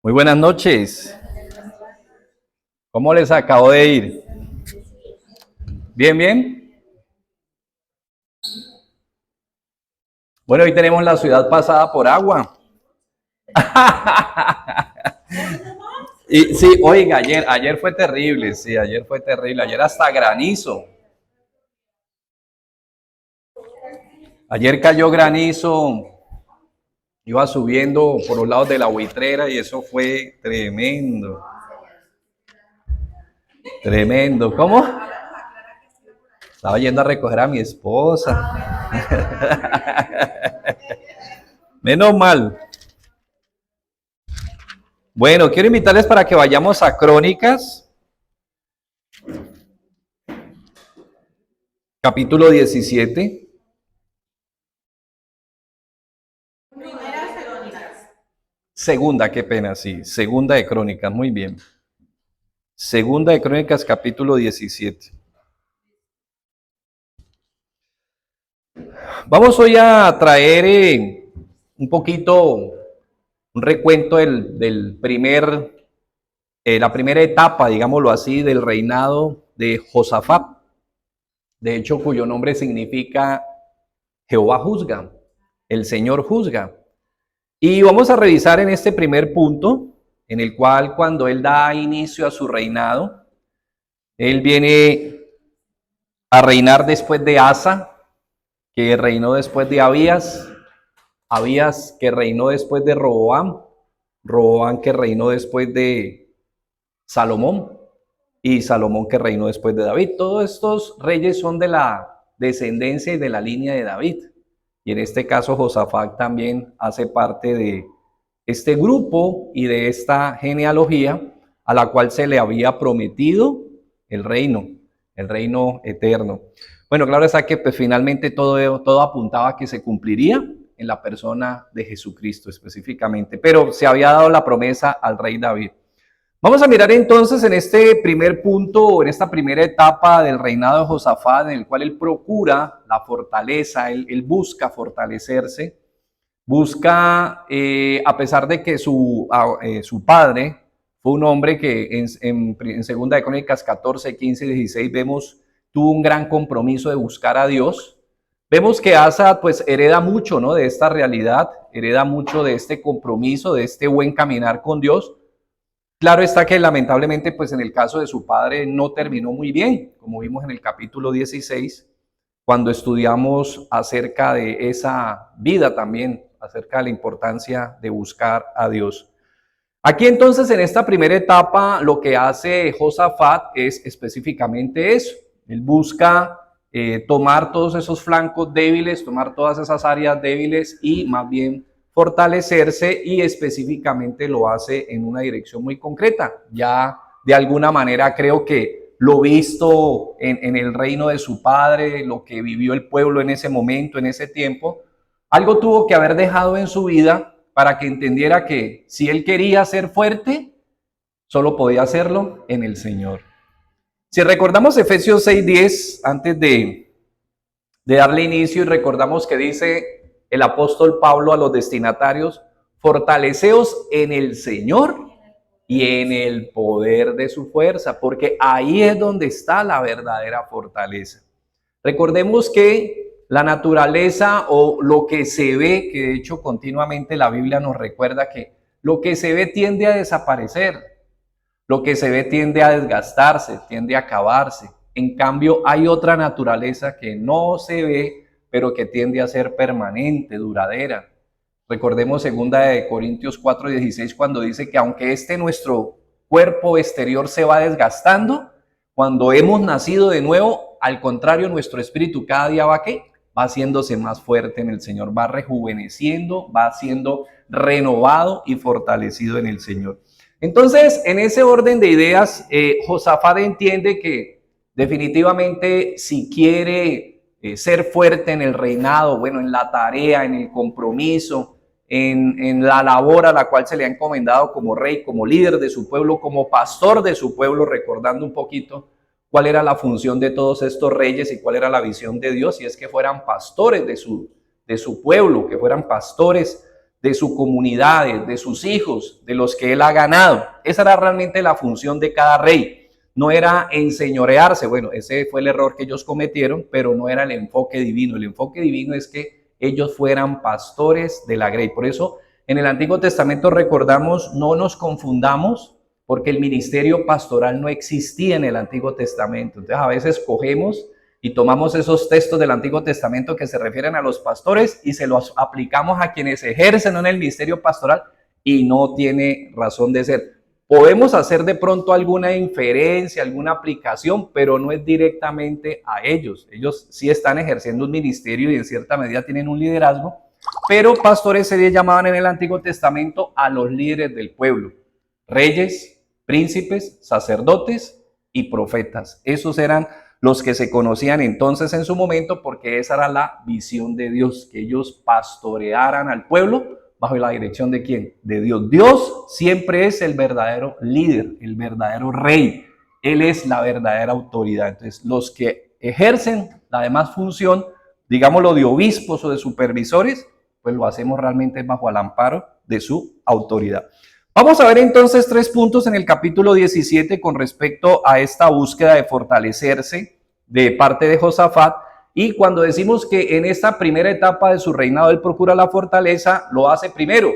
Muy buenas noches. ¿Cómo les acabo de ir? ¿Bien, bien? Bueno, hoy tenemos la ciudad pasada por agua. Y sí, oiga, ayer fue terrible, sí, ayer fue terrible, ayer hasta granizo. Ayer cayó granizo, iba subiendo por los lados de la buitrera y eso fue tremendo. Tremendo. ¿Cómo? Estaba yendo a recoger a mi esposa. Menos mal. Bueno, quiero invitarles para que vayamos a Crónicas, capítulo 17. Segunda, qué pena, sí. Segunda de Crónicas, muy bien. Segunda de Crónicas, capítulo 17. Vamos hoy a traer un poquito, un recuento del la primera etapa, digámoslo así, del reinado de Josafat. De hecho, cuyo nombre significa Jehová juzga, el Señor juzga. Y vamos a revisar en este primer punto, en el cual cuando él da inicio a su reinado, él viene a reinar después de Asa, que reinó después de Abías, Abías que reinó después de Roboam, Roboam que reinó después de Salomón, y Salomón que reinó después de David. Todos estos reyes son de la descendencia y de la línea de David. Y en este caso Josafat también hace parte de este grupo y de esta genealogía a la cual se le había prometido el reino eterno. Bueno, claro está que pues, finalmente todo apuntaba a que se cumpliría en la persona de Jesucristo específicamente, pero se había dado la promesa al rey David. Vamos a mirar entonces en este primer punto, en esta primera etapa del reinado de Josafat, en el cual él procura la fortaleza, él busca fortalecerse, busca, a pesar de que su padre fue un hombre que en Segunda de Crónicas 14, 15 y 16 vemos, tuvo un gran compromiso de buscar a Dios. Vemos que Asa pues hereda mucho, ¿no?, de esta realidad, hereda mucho de este compromiso, de este buen caminar con Dios. Claro está que lamentablemente, pues en el caso de su padre no terminó muy bien, como vimos en el capítulo 16, cuando estudiamos acerca de esa vida también, acerca de la importancia de buscar a Dios. Aquí entonces en esta primera etapa lo que hace Josafat es específicamente eso. Él busca tomar todos esos flancos débiles, tomar todas esas áreas débiles y más bien fortalecerse, y específicamente lo hace en una dirección muy concreta. Ya de alguna manera creo que lo visto en el reino de su padre, lo que vivió el pueblo en ese momento, en ese tiempo, algo tuvo que haber dejado en su vida para que entendiera que si él quería ser fuerte, solo podía hacerlo en el Señor. Si recordamos Efesios 6:10, antes de darle inicio, y recordamos que dice el apóstol Pablo a los destinatarios: fortaleceos en el Señor y en el poder de su fuerza, porque ahí es donde está la verdadera fortaleza. Recordemos que la naturaleza o lo que se ve, que de hecho continuamente la Biblia nos recuerda que lo que se ve tiende a desaparecer, lo que se ve tiende a desgastarse, tiende a acabarse. En cambio, hay otra naturaleza que no se ve, pero que tiende a ser permanente, duradera. Recordemos 2 Corintios 4:16, cuando dice que aunque nuestro cuerpo exterior se va desgastando, cuando hemos nacido de nuevo, al contrario, nuestro espíritu cada día va haciéndose más fuerte en el Señor, va rejuveneciendo, va siendo renovado y fortalecido en el Señor. Entonces, en ese orden de ideas, Josafat entiende que definitivamente si quiere ser fuerte en el reinado, bueno, en la tarea, en el compromiso, en la labor a la cual se le ha encomendado como rey, como líder de su pueblo, como pastor de su pueblo, recordando un poquito cuál era la función de todos estos reyes y cuál era la visión de Dios, y es que fueran pastores de su pueblo, que fueran pastores de su comunidad, de sus hijos, de los que él ha ganado. Esa era realmente la función de cada rey. No era enseñorearse, bueno, ese fue el error que ellos cometieron, pero no era el enfoque divino. El enfoque divino es que ellos fueran pastores de la grey. Por eso en el Antiguo Testamento recordamos, no nos confundamos, porque el ministerio pastoral no existía en el Antiguo Testamento. Entonces a veces cogemos y tomamos esos textos del Antiguo Testamento que se refieren a los pastores y se los aplicamos a quienes ejercen en el ministerio pastoral y no tiene razón de ser. Podemos hacer de pronto alguna inferencia, alguna aplicación, pero no es directamente a ellos. Ellos sí están ejerciendo un ministerio y en cierta medida tienen un liderazgo, pero pastores se llamaban en el Antiguo Testamento a los líderes del pueblo: reyes, príncipes, sacerdotes y profetas. Esos eran los que se conocían entonces en su momento, porque esa era la visión de Dios, que ellos pastorearan al pueblo bajo la dirección de ¿quién? De Dios. Dios siempre es el verdadero líder, el verdadero rey. Él es la verdadera autoridad. Entonces, los que ejercen la demás función, digámoslo, de obispos o de supervisores, pues lo hacemos realmente bajo el amparo de su autoridad. Vamos a ver entonces 3 puntos en el capítulo 17 con respecto a esta búsqueda de fortalecerse de parte de Josafat. Y cuando decimos que en esta primera etapa de su reinado él procura la fortaleza, lo hace primero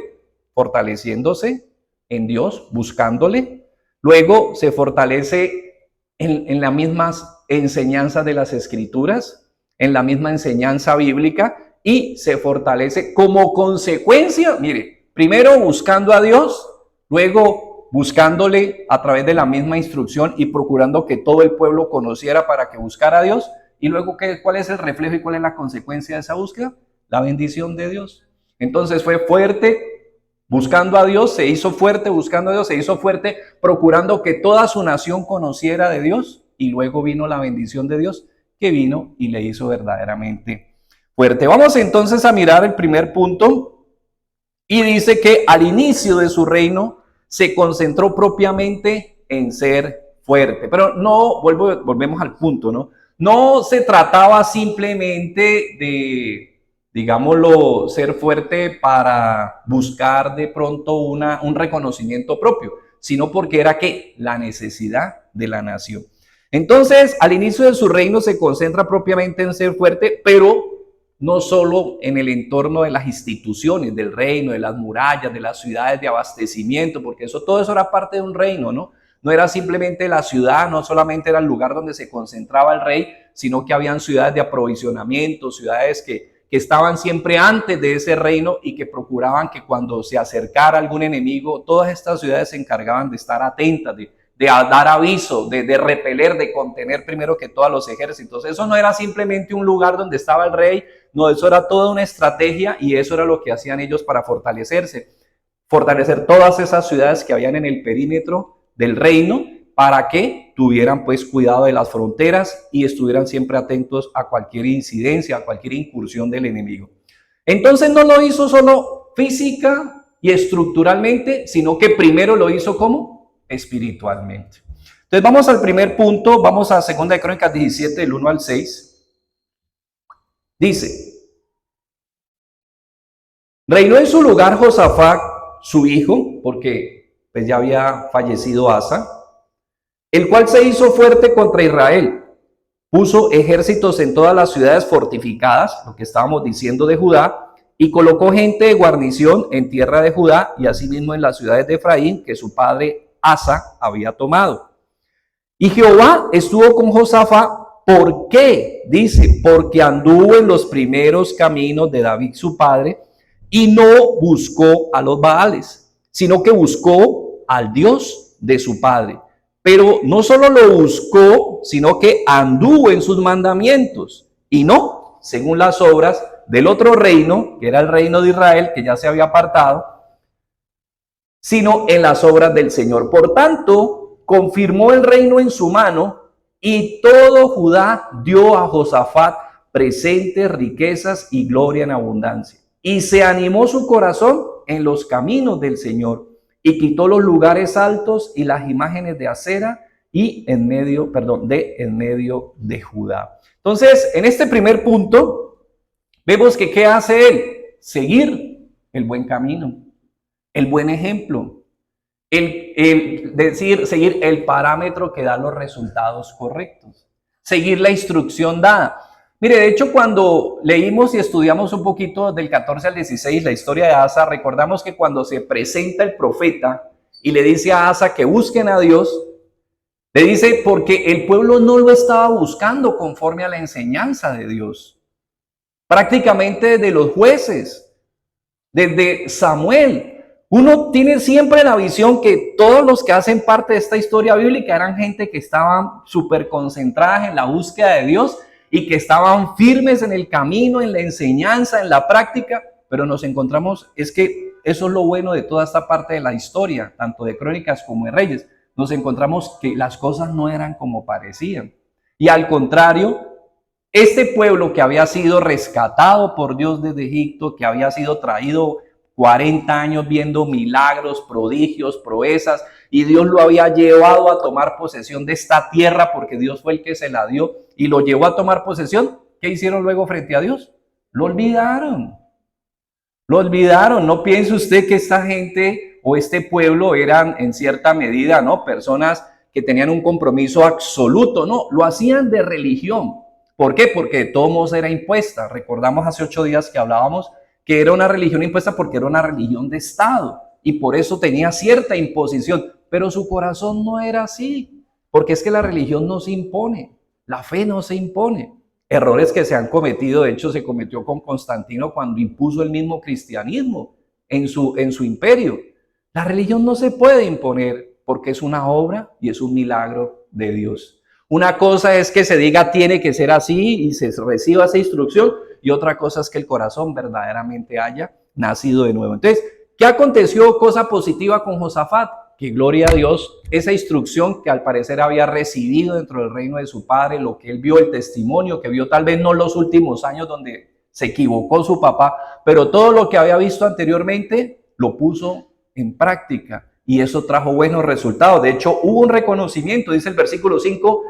fortaleciéndose en Dios, buscándole. Luego se fortalece en las mismas enseñanzas de las Escrituras, en la misma enseñanza bíblica, y se fortalece como consecuencia, mire, primero buscando a Dios, luego buscándole a través de la misma instrucción y procurando que todo el pueblo conociera para que buscara a Dios. Y luego, ¿cuál es el reflejo y cuál es la consecuencia de esa búsqueda? La bendición de Dios. Entonces fue fuerte buscando a Dios, se hizo fuerte buscando a Dios, se hizo fuerte procurando que toda su nación conociera de Dios, y luego vino la bendición de Dios, que vino y le hizo verdaderamente fuerte. Vamos entonces a mirar el primer punto, y dice que al inicio de su reino se concentró propiamente en ser fuerte. Pero no, volvemos al punto, ¿no? No se trataba simplemente de, digámoslo, ser fuerte para buscar de pronto un reconocimiento propio, sino porque era que la necesidad de la nación. Entonces, al inicio de su reino se concentra propiamente en ser fuerte, pero no solo en el entorno de las instituciones del reino, de las murallas, de las ciudades de abastecimiento, porque todo eso era parte de un reino, ¿no? No era simplemente la ciudad, no solamente era el lugar donde se concentraba el rey, sino que habían ciudades de aprovisionamiento, ciudades que estaban siempre antes de ese reino y que procuraban que cuando se acercara algún enemigo, todas estas ciudades se encargaban de estar atentas, de dar aviso, de repeler, de contener primero que todos los ejércitos. Eso no era simplemente un lugar donde estaba el rey, no, eso era toda una estrategia, y eso era lo que hacían ellos para fortalecerse. Fortalecer todas esas ciudades que habían en el perímetro del reino, para que tuvieran pues cuidado de las fronteras y estuvieran siempre atentos a cualquier incidencia, a cualquier incursión del enemigo. Entonces no lo hizo solo física y estructuralmente, sino que primero lo hizo ¿cómo? Espiritualmente. Entonces vamos al primer punto, vamos a 2 de Crónicas 17, del 1 al 6. Dice: reinó en su lugar Josafat, su hijo, porque pues ya había fallecido Asa, el cual se hizo fuerte contra Israel. Puso ejércitos en todas las ciudades fortificadas, lo que estábamos diciendo de Judá, y colocó gente de guarnición en tierra de Judá y asimismo en las ciudades de Efraín, que su padre Asa había tomado. Y Jehová estuvo con Josafat. ¿Por qué? Dice, porque anduvo en los primeros caminos de David su padre y no buscó a los Baales, sino que buscó al Dios de su padre. Pero no solo lo buscó, sino que anduvo en sus mandamientos y no según las obras del otro reino, que era el reino de Israel, que ya se había apartado, sino en las obras del Señor. Por tanto, confirmó el reino en su mano, y todo Judá dio a Josafat presentes, riquezas y gloria en abundancia. Y se animó su corazón en los caminos del Señor, y quitó los lugares altos y las imágenes de acera y en medio de Judá. Entonces, en este primer punto, vemos que ¿qué hace él? Seguir el buen camino, el buen ejemplo, seguir el parámetro que da los resultados correctos, seguir la instrucción dada. Mire, de hecho, cuando leímos y estudiamos un poquito del 14 al 16 la historia de Asa, recordamos que cuando se presenta el profeta y le dice a Asa que busquen a Dios, le dice porque el pueblo no lo estaba buscando conforme a la enseñanza de Dios. Prácticamente desde los jueces, desde Samuel, uno tiene siempre la visión que todos los que hacen parte de esta historia bíblica eran gente que estaban súper concentradas en la búsqueda de Dios y que estaban firmes en el camino, en la enseñanza, en la práctica, pero nos encontramos, es que eso es lo bueno de toda esta parte de la historia, tanto de Crónicas como de Reyes, nos encontramos que las cosas no eran como parecían. Y al contrario, este pueblo que había sido rescatado por Dios desde Egipto, que había sido traído 40 años viendo milagros, prodigios, proezas, y Dios lo había llevado a tomar posesión de esta tierra porque Dios fue el que se la dio y lo llevó a tomar posesión. ¿Qué hicieron luego frente a Dios? Lo olvidaron. Lo olvidaron. No piense usted que esta gente o este pueblo eran en cierta medida, ¿no?, personas que tenían un compromiso absoluto. No, lo hacían de religión. ¿Por qué? Porque de todos modos era impuesta. Recordamos hace 8 días que hablábamos que era una religión impuesta porque era una religión de Estado y por eso tenía cierta imposición, pero su corazón no era así, porque es que la religión no se impone, la fe no se impone. Errores que se han cometido, de hecho se cometió con Constantino cuando impuso el mismo cristianismo en su imperio. La religión no se puede imponer porque es una obra y es un milagro de Dios. Una cosa es que se diga tiene que ser así y se reciba esa instrucción, y otra cosa es que el corazón verdaderamente haya nacido de nuevo. Entonces, ¿qué aconteció cosa positiva con Josafat? Que gloria a Dios, esa instrucción que al parecer había recibido dentro del reino de su padre, lo que él vio, el testimonio que vio, tal vez no los últimos años donde se equivocó su papá, pero todo lo que había visto anteriormente lo puso en práctica y eso trajo buenos resultados. De hecho, hubo un reconocimiento, dice el versículo 5,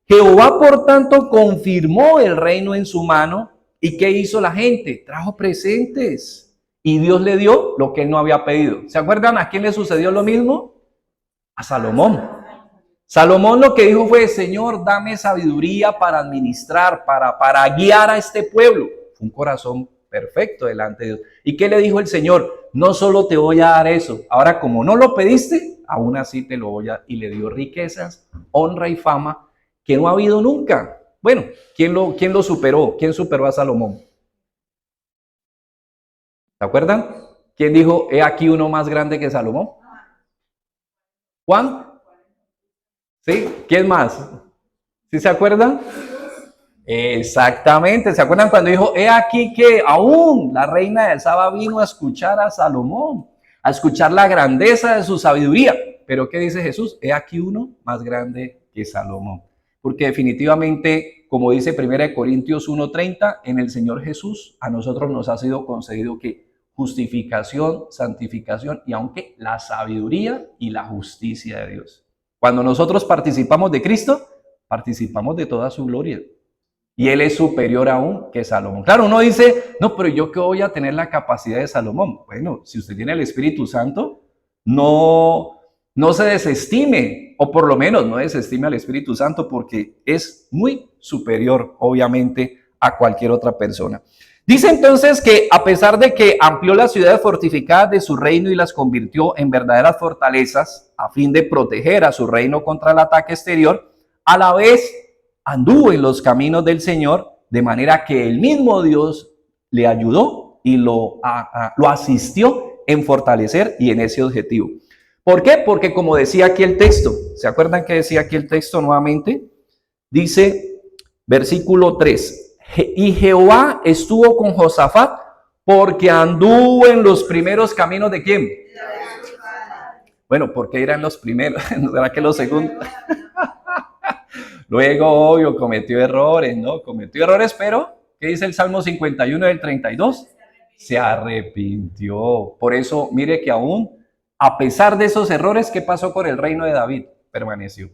Jehová por tanto confirmó el reino en su mano. ¿Y qué hizo la gente? Trajo presentes y Dios le dio lo que él no había pedido. ¿Se acuerdan a quién le sucedió lo mismo? A Salomón. Salomón lo que dijo fue, Señor, dame sabiduría para administrar, para guiar a este pueblo. Fue un corazón perfecto delante de Dios. ¿Y qué le dijo el Señor? No solo te voy a dar eso. Ahora, como no lo pediste, aún así te lo voy a dar. Y le dio riquezas, honra y fama que no ha habido nunca. Bueno, ¿quién lo superó? ¿Quién superó a Salomón? ¿Se acuerdan? ¿Quién dijo, he aquí uno más grande que Salomón? ¿Juan? ¿Sí? ¿Quién más? ¿Sí se acuerdan? Exactamente. ¿Se acuerdan cuando dijo, he aquí que aún la reina de Saba vino a escuchar a Salomón, a escuchar la grandeza de su sabiduría? Pero ¿qué dice Jesús? He aquí uno más grande que Salomón. Porque definitivamente, como dice 1 Corintios 1:30, en el Señor Jesús a nosotros nos ha sido concedido que justificación, santificación y aunque la sabiduría y la justicia de Dios. Cuando nosotros participamos de Cristo, participamos de toda su gloria. Y Él es superior aún que Salomón. Claro, uno dice, no, pero yo que voy a tener la capacidad de Salomón. Bueno, si usted tiene el Espíritu Santo, no se desestime, o por lo menos no desestime al Espíritu Santo, porque es muy superior, obviamente, a cualquier otra persona. Dice entonces que a pesar de que amplió las ciudades fortificadas de su reino y las convirtió en verdaderas fortalezas a fin de proteger a su reino contra el ataque exterior, a la vez anduvo en los caminos del Señor, de manera que el mismo Dios le ayudó y lo asistió en fortalecer y en ese objetivo. ¿Por qué? Porque como decía aquí el texto, ¿se acuerdan que decía aquí el texto nuevamente? Dice, versículo 3, y Jehová estuvo con Josafat porque anduvo en los primeros caminos ¿de quién? Bueno, porque eran los primeros, ¿no será que los segundos? Luego, obvio, cometió errores, ¿no? Cometió errores, pero, ¿qué dice el Salmo 51 del 32? Se arrepintió. Por eso, mire que aún, a pesar de esos errores, ¿qué pasó con el reino de David? Permaneció.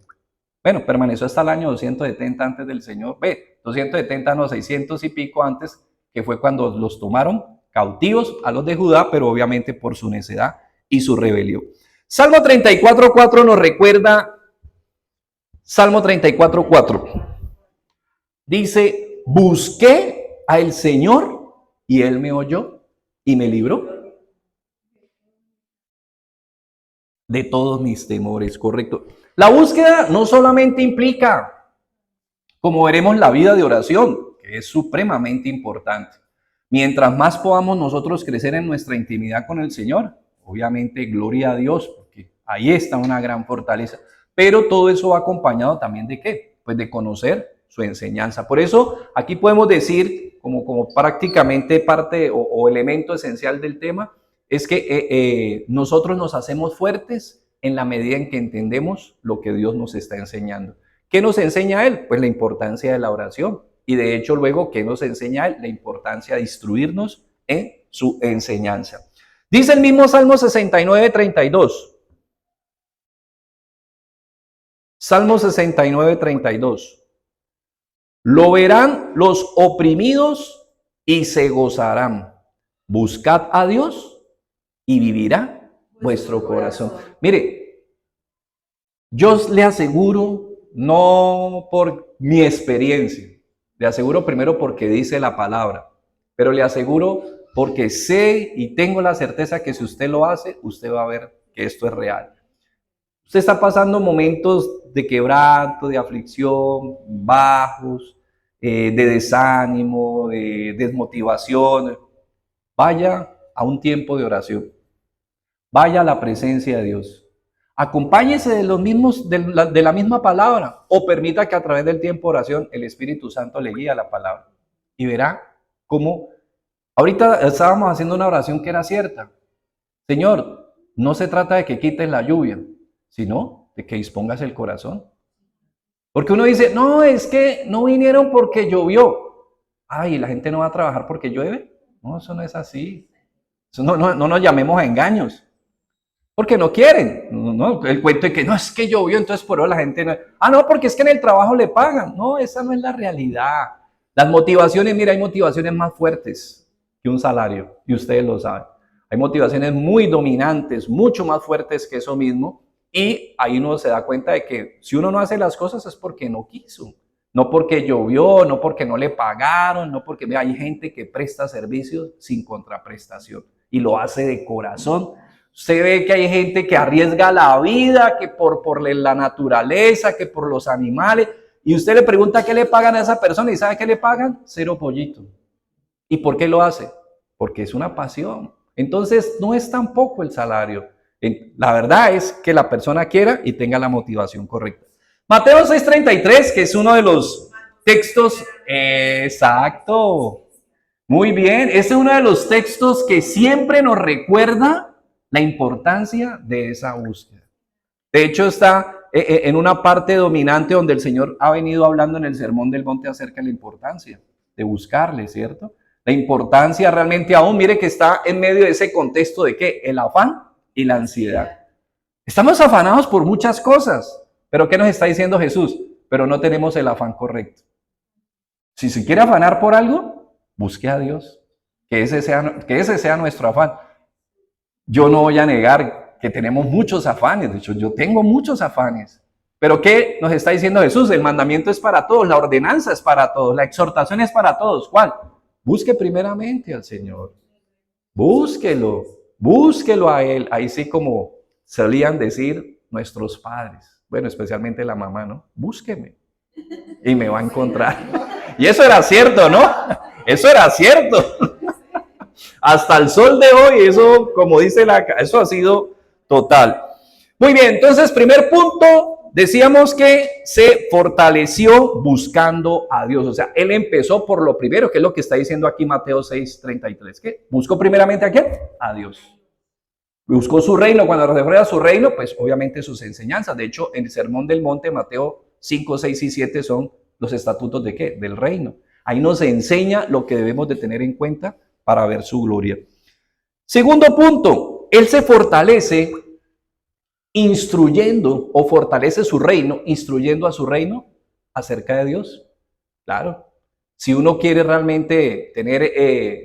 Bueno, permaneció hasta el año 270 antes del Señor. 270, no, 600 y pico antes, que fue cuando los tomaron, cautivos a los de Judá, pero obviamente por su necedad y su rebelión. Salmo 34:4 nos recuerda, Salmo 34:4. Dice, busqué al Señor y Él me oyó y me libró de todos mis temores, correcto. La búsqueda no solamente implica, como veremos, la vida de oración, que es supremamente importante. Mientras más podamos nosotros crecer en nuestra intimidad con el Señor, obviamente gloria a Dios, porque ahí está una gran fortaleza. Pero todo eso va acompañado también de ¿qué? Pues de conocer su enseñanza. Por eso aquí podemos decir, como prácticamente parte o elemento esencial del tema, es que nosotros nos hacemos fuertes en la medida en que entendemos lo que Dios nos está enseñando. ¿Qué nos enseña Él? Pues la importancia de la oración. Y de hecho luego, ¿qué nos enseña Él? La importancia de instruirnos en su enseñanza. Dice el mismo Salmo 69:32. Salmo 69:32. Lo verán los oprimidos y se gozarán. Buscad a Dios y vivirá vuestro corazón. Mire, yo le aseguro, no por mi experiencia, le aseguro primero porque dice la palabra, pero le aseguro porque sé y tengo la certeza que si usted lo hace, usted va a ver que esto es real. Usted está pasando momentos de quebranto, de aflicción, bajos, de desánimo, de desmotivación. Vaya a un tiempo de oración. Vaya a la presencia de Dios. Acompáñese de la misma palabra o permita que a través del tiempo de oración el Espíritu Santo le guíe a la palabra. Y verá cómo, ahorita estábamos haciendo una oración que era cierta. Señor, no se trata de que quites la lluvia, sino de que dispongas el corazón. Porque uno dice, no, es que no vinieron porque llovió. Ay, ¿la gente no va a trabajar porque llueve? No, eso no es así. Eso no nos llamemos a engaños. Porque no quieren. No, el cuento de que no, es que llovió, entonces por eso la gente no. Ah, no, porque es que en el trabajo le pagan. No, esa no es la realidad. Las motivaciones, mira, hay motivaciones más fuertes que un salario, y ustedes lo saben. Hay motivaciones muy dominantes, mucho más fuertes que eso mismo, y ahí uno se da cuenta de que si uno no hace las cosas es porque no quiso, no porque llovió, no porque no le pagaron, no porque, mira, hay gente que presta servicios sin contraprestación y lo hace de corazón. Usted ve que hay gente que arriesga la vida, que por la naturaleza, que por los animales, y usted le pregunta qué le pagan a esa persona y ¿sabe qué le pagan? 0 pollito. ¿Y por qué lo hace? Porque es una pasión. Entonces no es tampoco el salario. La verdad es que la persona quiera y tenga la motivación correcta. Mateo 6:33, que es uno de los textos, exacto, muy bien, este es uno de los textos que siempre nos recuerda la importancia de esa búsqueda. De hecho está en una parte dominante donde el Señor ha venido hablando en el Sermón del Monte acerca de la importancia de buscarle, ¿cierto? La importancia realmente aún, mire que está en medio de ese contexto de ¿qué? El afán y la ansiedad. Estamos afanados por muchas cosas, pero ¿qué nos está diciendo Jesús? Pero no tenemos el afán correcto. Si se quiere afanar por algo, busque a Dios, que ese sea nuestro afán. Yo no voy a negar que tenemos muchos afanes, de hecho yo tengo muchos afanes, pero ¿qué nos está diciendo Jesús? El mandamiento es para todos, la ordenanza es para todos, la exhortación es para todos. ¿Cuál? Busque primeramente al Señor, búsquelo a Él, ahí sí como solían decir nuestros padres, bueno, especialmente la mamá, ¿no? Búsqueme y me va a encontrar. Y eso era cierto, ¿no? Eso era cierto. Hasta el sol de hoy, eso, como dice eso ha sido total. Muy bien, entonces, primer punto, decíamos que se fortaleció buscando a Dios. O sea, él empezó por lo primero, que es lo que está diciendo aquí Mateo 6:33. ¿Qué? Buscó primeramente a quién? A Dios. Buscó su reino. Cuando se refiere a su reino, pues obviamente sus enseñanzas. De hecho, en el Sermón del Monte, Mateo 5, 6 y 7 son los estatutos de ¿qué? Del reino. Ahí nos enseña lo que debemos de tener en cuenta para ver su gloria. Segundo punto, él se fortalece instruyendo o fortalece su reino, instruyendo a su reino acerca de Dios. Claro, Si uno quiere realmente tener,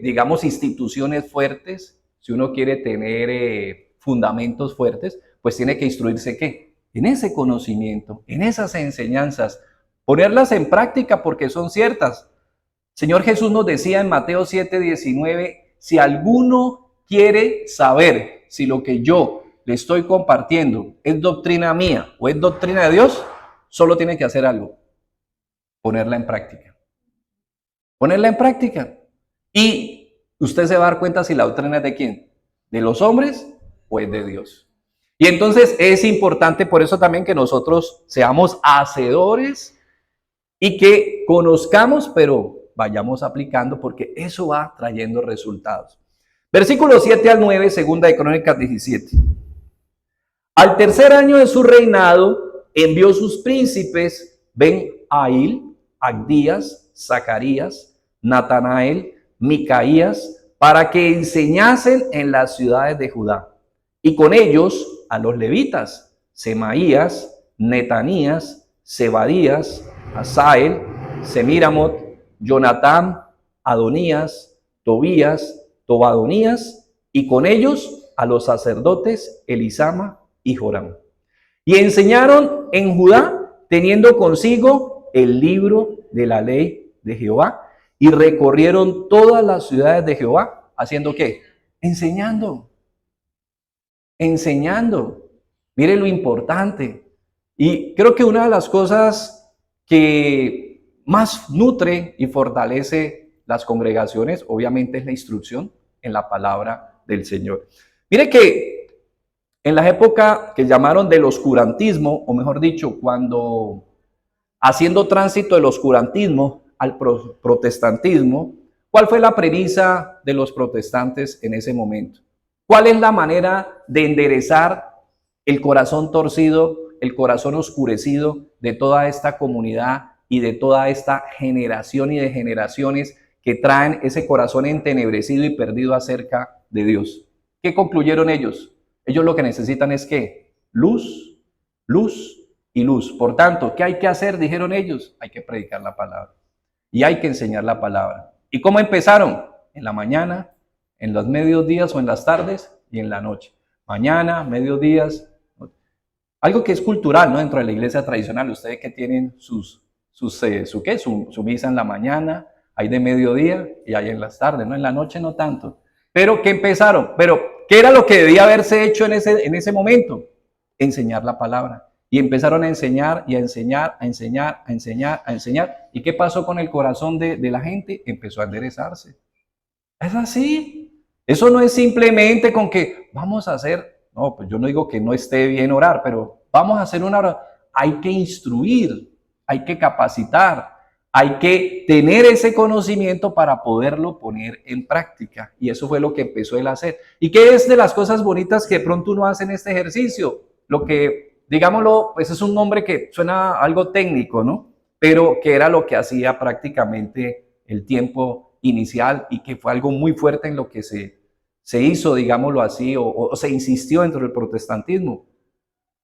digamos, instituciones fuertes, si uno quiere tener fundamentos fuertes, pues tiene que instruirse ¿qué? En ese conocimiento, en esas enseñanzas, ponerlas en práctica porque son ciertas. Señor Jesús nos decía en Mateo 7:19, si alguno quiere saber si lo que yo le estoy compartiendo es doctrina mía o es doctrina de Dios, solo tiene que hacer algo, ponerla en práctica. Ponerla en práctica. Y usted se va a dar cuenta si la doctrina es de quién, de los hombres o es de Dios. Y entonces es importante por eso también que nosotros seamos hacedores y que conozcamos, pero vayamos aplicando porque eso va trayendo resultados. Versículos 7 al 9, segunda de Crónicas 17. Al tercer año de su reinado, envió sus príncipes Ben-Ail, Agdías, Zacarías, Natanael, Micaías, para que enseñasen en las ciudades de Judá. Y con ellos a los levitas, Semaías, Netanías, Zebadías, Asael, Semiramot, Jonatán, Adonías, Tobías, Tobadonías, y con ellos a los sacerdotes Elisama y Joram. Y enseñaron en Judá, teniendo consigo el libro de la ley de Jehová, y recorrieron todas las ciudades de Jehová, ¿haciendo qué? Enseñando. Enseñando. Mire lo importante. Y creo que una de las cosas que más nutre y fortalece las congregaciones, obviamente, es la instrucción en la palabra del Señor. Mire que en la época que llamaron del oscurantismo, o mejor dicho, cuando haciendo tránsito del oscurantismo al protestantismo, ¿cuál fue la premisa de los protestantes en ese momento? ¿Cuál es la manera de enderezar el corazón torcido, el corazón oscurecido de toda esta comunidad y de toda esta generación y de generaciones que traen ese corazón entenebrecido y perdido acerca de Dios? ¿Qué concluyeron ellos? Ellos lo que necesitan es ¿qué? Luz, luz y luz. Por tanto, ¿qué hay que hacer? Dijeron ellos, hay que predicar la palabra y hay que enseñar la palabra. ¿Y cómo empezaron? En la mañana, en los mediodías o en las tardes y en la noche. Mañana, mediodías, algo que es cultural, ¿no? Dentro de la iglesia tradicional, ustedes que tienen su misa en la mañana, hay de mediodía y hay en las tardes, ¿no? En la noche no tanto. Pero ¿qué empezaron? Pero ¿qué era lo que debía haberse hecho en ese momento? Enseñar la palabra. Y empezaron a enseñar y a enseñar, a enseñar, a enseñar, a enseñar. ¿Y qué pasó con el corazón de la gente? Empezó a enderezarse. Es así. Eso no es simplemente con que vamos a hacer, no, pues yo no digo que no esté bien orar, pero vamos a hacer una oración. Hay que instruir, hay que capacitar, hay que tener ese conocimiento para poderlo poner en práctica. Y eso fue lo que empezó él a hacer. ¿Y qué es de las cosas bonitas que de pronto uno hace en este ejercicio? Lo que, digámoslo, pues es un nombre que suena algo técnico, ¿no? Pero que era lo que hacía prácticamente el tiempo inicial y que fue algo muy fuerte en lo que se hizo, digámoslo así, o se insistió dentro del protestantismo.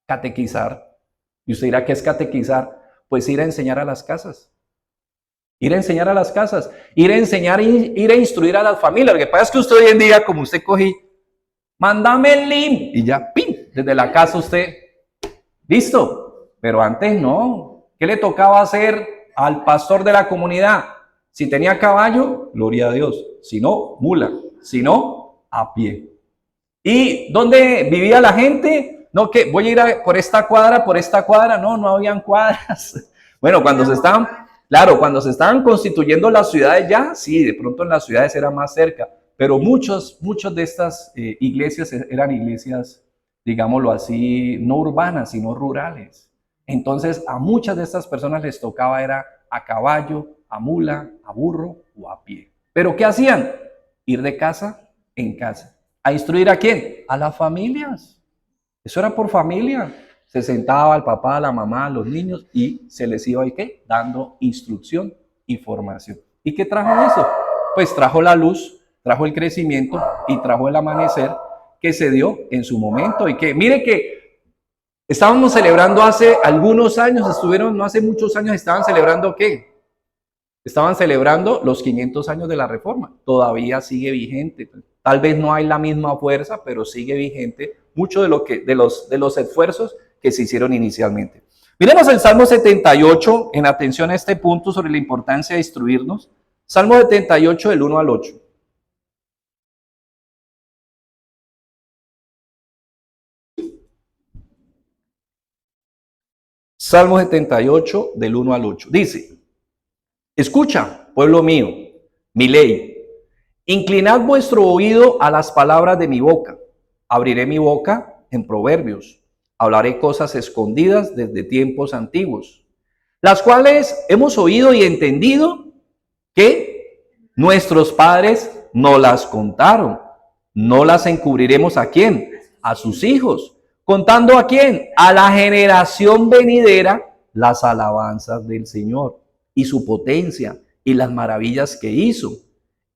Catequizar. Y usted dirá, ¿qué es catequizar? Pues ir a enseñar a las casas. Ir a enseñar a las casas, ir a enseñar, ir a instruir a las familias. Lo que pasa es que usted hoy en día, como usted cogí, mándame el link y ya, ¡pim! Desde la casa usted, listo. Pero antes no. ¿Qué le tocaba hacer al pastor de la comunidad? Si tenía caballo, gloria a Dios. Si no, mula. Si no, a pie. ¿Y dónde vivía la gente? No, que voy a ir por esta cuadra. No habían cuadras. Bueno, cuando se estaban constituyendo las ciudades ya, sí, de pronto en las ciudades era más cerca, pero muchos de estas iglesias eran iglesias, digámoslo así, no urbanas, sino rurales. Entonces, a muchas de estas personas les tocaba era a caballo, a mula, a burro o a pie. ¿Pero qué hacían? Ir de casa en casa. ¿A instruir a quién? A las familias. Eso era por familia. Se sentaba el papá, la mamá, los niños y se les iba ¿y qué? Dando instrucción y formación. ¿Y qué trajo eso? Pues trajo la luz, trajo el crecimiento y trajo el amanecer que se dio en su momento. Y que mire que estábamos celebrando hace algunos años, no hace muchos años, estaban celebrando ¿qué? Estaban celebrando los 500 años de la Reforma. Todavía sigue vigente. Tal vez no hay la misma fuerza, pero sigue vigente mucho de los esfuerzos que se hicieron inicialmente. Miremos el Salmo 78 en atención a este punto sobre la importancia de instruirnos. Salmo 78 del 1 al 8. Salmo 78 del 1 al 8. Dice: escucha, pueblo mío, mi ley. Inclinad vuestro oído a las palabras de mi boca. Abriré mi boca en proverbios. Hablaré cosas escondidas desde tiempos antiguos, las cuales hemos oído y entendido que nuestros padres no las contaron. No las encubriremos ¿a quién? A sus hijos. ¿Contando a quién? A la generación venidera las alabanzas del Señor y su potencia y las maravillas que hizo.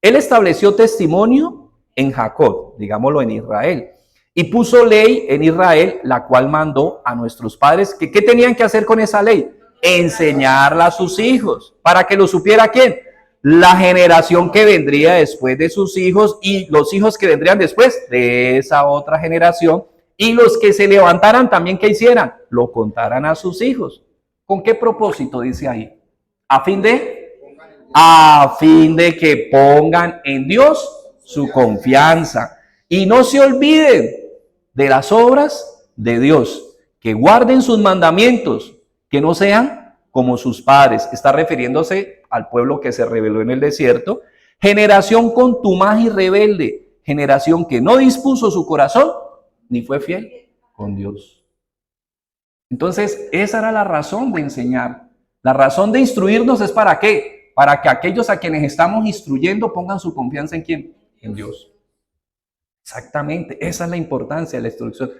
Él estableció testimonio en Jacob, digámoslo en Israel, y puso ley en Israel, la cual mandó a nuestros padres. ¿Qué tenían que hacer con esa ley? Enseñarla a sus hijos. ¿Para que lo supiera quién? La generación que vendría después de sus hijos y los hijos que vendrían después de esa otra generación. Y los que se levantaran también, ¿qué hicieran? Lo contaran a sus hijos. ¿Con qué propósito dice ahí? A fin de que pongan en Dios su confianza y no se olviden de las obras de Dios, que guarden sus mandamientos, que no sean como sus padres. Está refiriéndose al pueblo que se rebeló en el desierto. Generación contumaz y rebelde, generación que no dispuso su corazón ni fue fiel con Dios. Entonces, esa era la razón de enseñar. La razón de instruirnos es ¿para qué? Para que aquellos a quienes estamos instruyendo pongan su confianza ¿en quién? En Dios. Exactamente, esa es la importancia de la instrucción.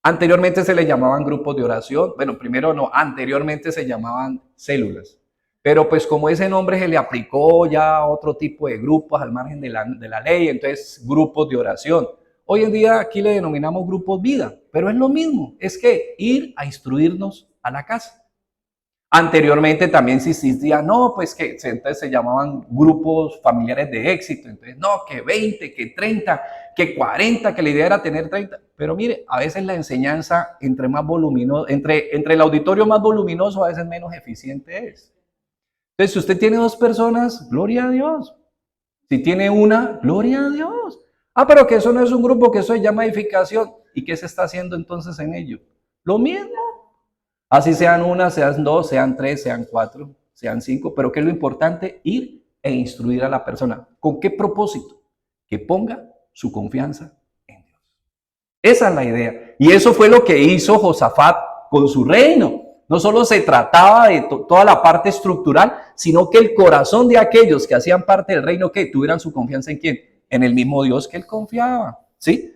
Anteriormente se le llamaban grupos de oración. Bueno, primero no, anteriormente se llamaban células. Pero pues como ese nombre se le aplicó ya a otro tipo de grupos al margen de la ley, entonces grupos de oración. Hoy en día aquí le denominamos grupos vida, pero es lo mismo, es que ir a instruirnos a la casa. Anteriormente también se existía, no, pues que entonces se llamaban grupos familiares de éxito, entonces no, que 20, que 30, que 40, que la idea era tener 30. Pero mire, a veces la enseñanza entre más voluminoso, entre el auditorio más voluminoso, a veces menos eficiente es. Entonces, si usted tiene 2 personas, gloria a Dios. Si tiene una, gloria a Dios. Ah, pero que eso no es un grupo, que eso se llama edificación. ¿Y qué se está haciendo entonces en ello? Lo mismo. Así sean 1, sean 2, sean 3, sean 4, sean 5. Pero ¿qué es lo importante? Ir e instruir a la persona. ¿Con qué propósito? Que ponga su confianza en Dios. Esa es la idea. Y eso fue lo que hizo Josafat con su reino. No solo se trataba de toda la parte estructural, sino que el corazón de aquellos que hacían parte del reino, que tuvieran su confianza ¿en quién? En el mismo Dios que él confiaba, ¿sí?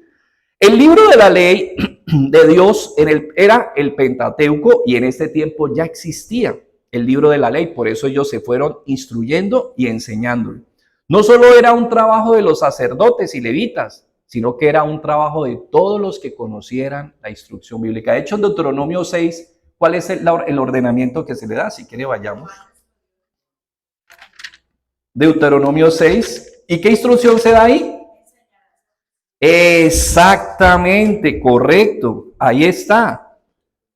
El libro de la ley de Dios era el Pentateuco, y en este tiempo ya existía el libro de la ley, por eso ellos se fueron instruyendo y enseñándolo. No solo era un trabajo de los sacerdotes y levitas, sino que era un trabajo de todos los que conocieran la instrucción bíblica. De hecho, en Deuteronomio 6, ¿cuál es el ordenamiento que se le da? Si quiere, vayamos. Deuteronomio 6. ¿Y qué instrucción se da ahí? Exactamente, correcto. Ahí está.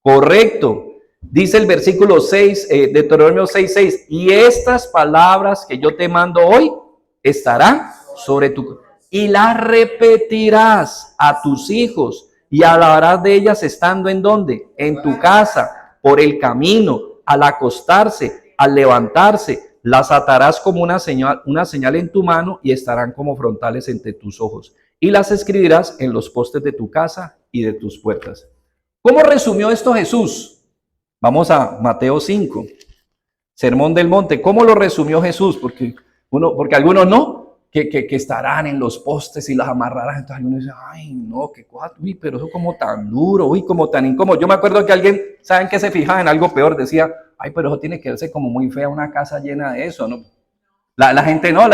Correcto. Dice el versículo 6, Deuteronomio 6:6. Y estas palabras que yo te mando hoy estarán sobre tu... Y las repetirás a tus hijos y hablarás de ellas estando ¿en dónde? En tu casa, por el camino, al acostarse, al levantarse. Las atarás como una señal en tu mano y estarán como frontales entre tus ojos. Y las escribirás en los postes de tu casa y de tus puertas. ¿Cómo resumió esto Jesús? Vamos a Mateo 5, Sermón del Monte. ¿Cómo lo resumió Jesús? Porque algunos no, que estarán en los postes y las amarrarán. Entonces algunos dicen, ay no, qué cosa, uy, pero eso como tan duro, uy, como tan incómodo. Yo me acuerdo que alguien, ¿saben qué? Se fijaba en algo peor, decía, ay, pero eso tiene que verse como muy fea una casa llena de eso, ¿no? La gente no,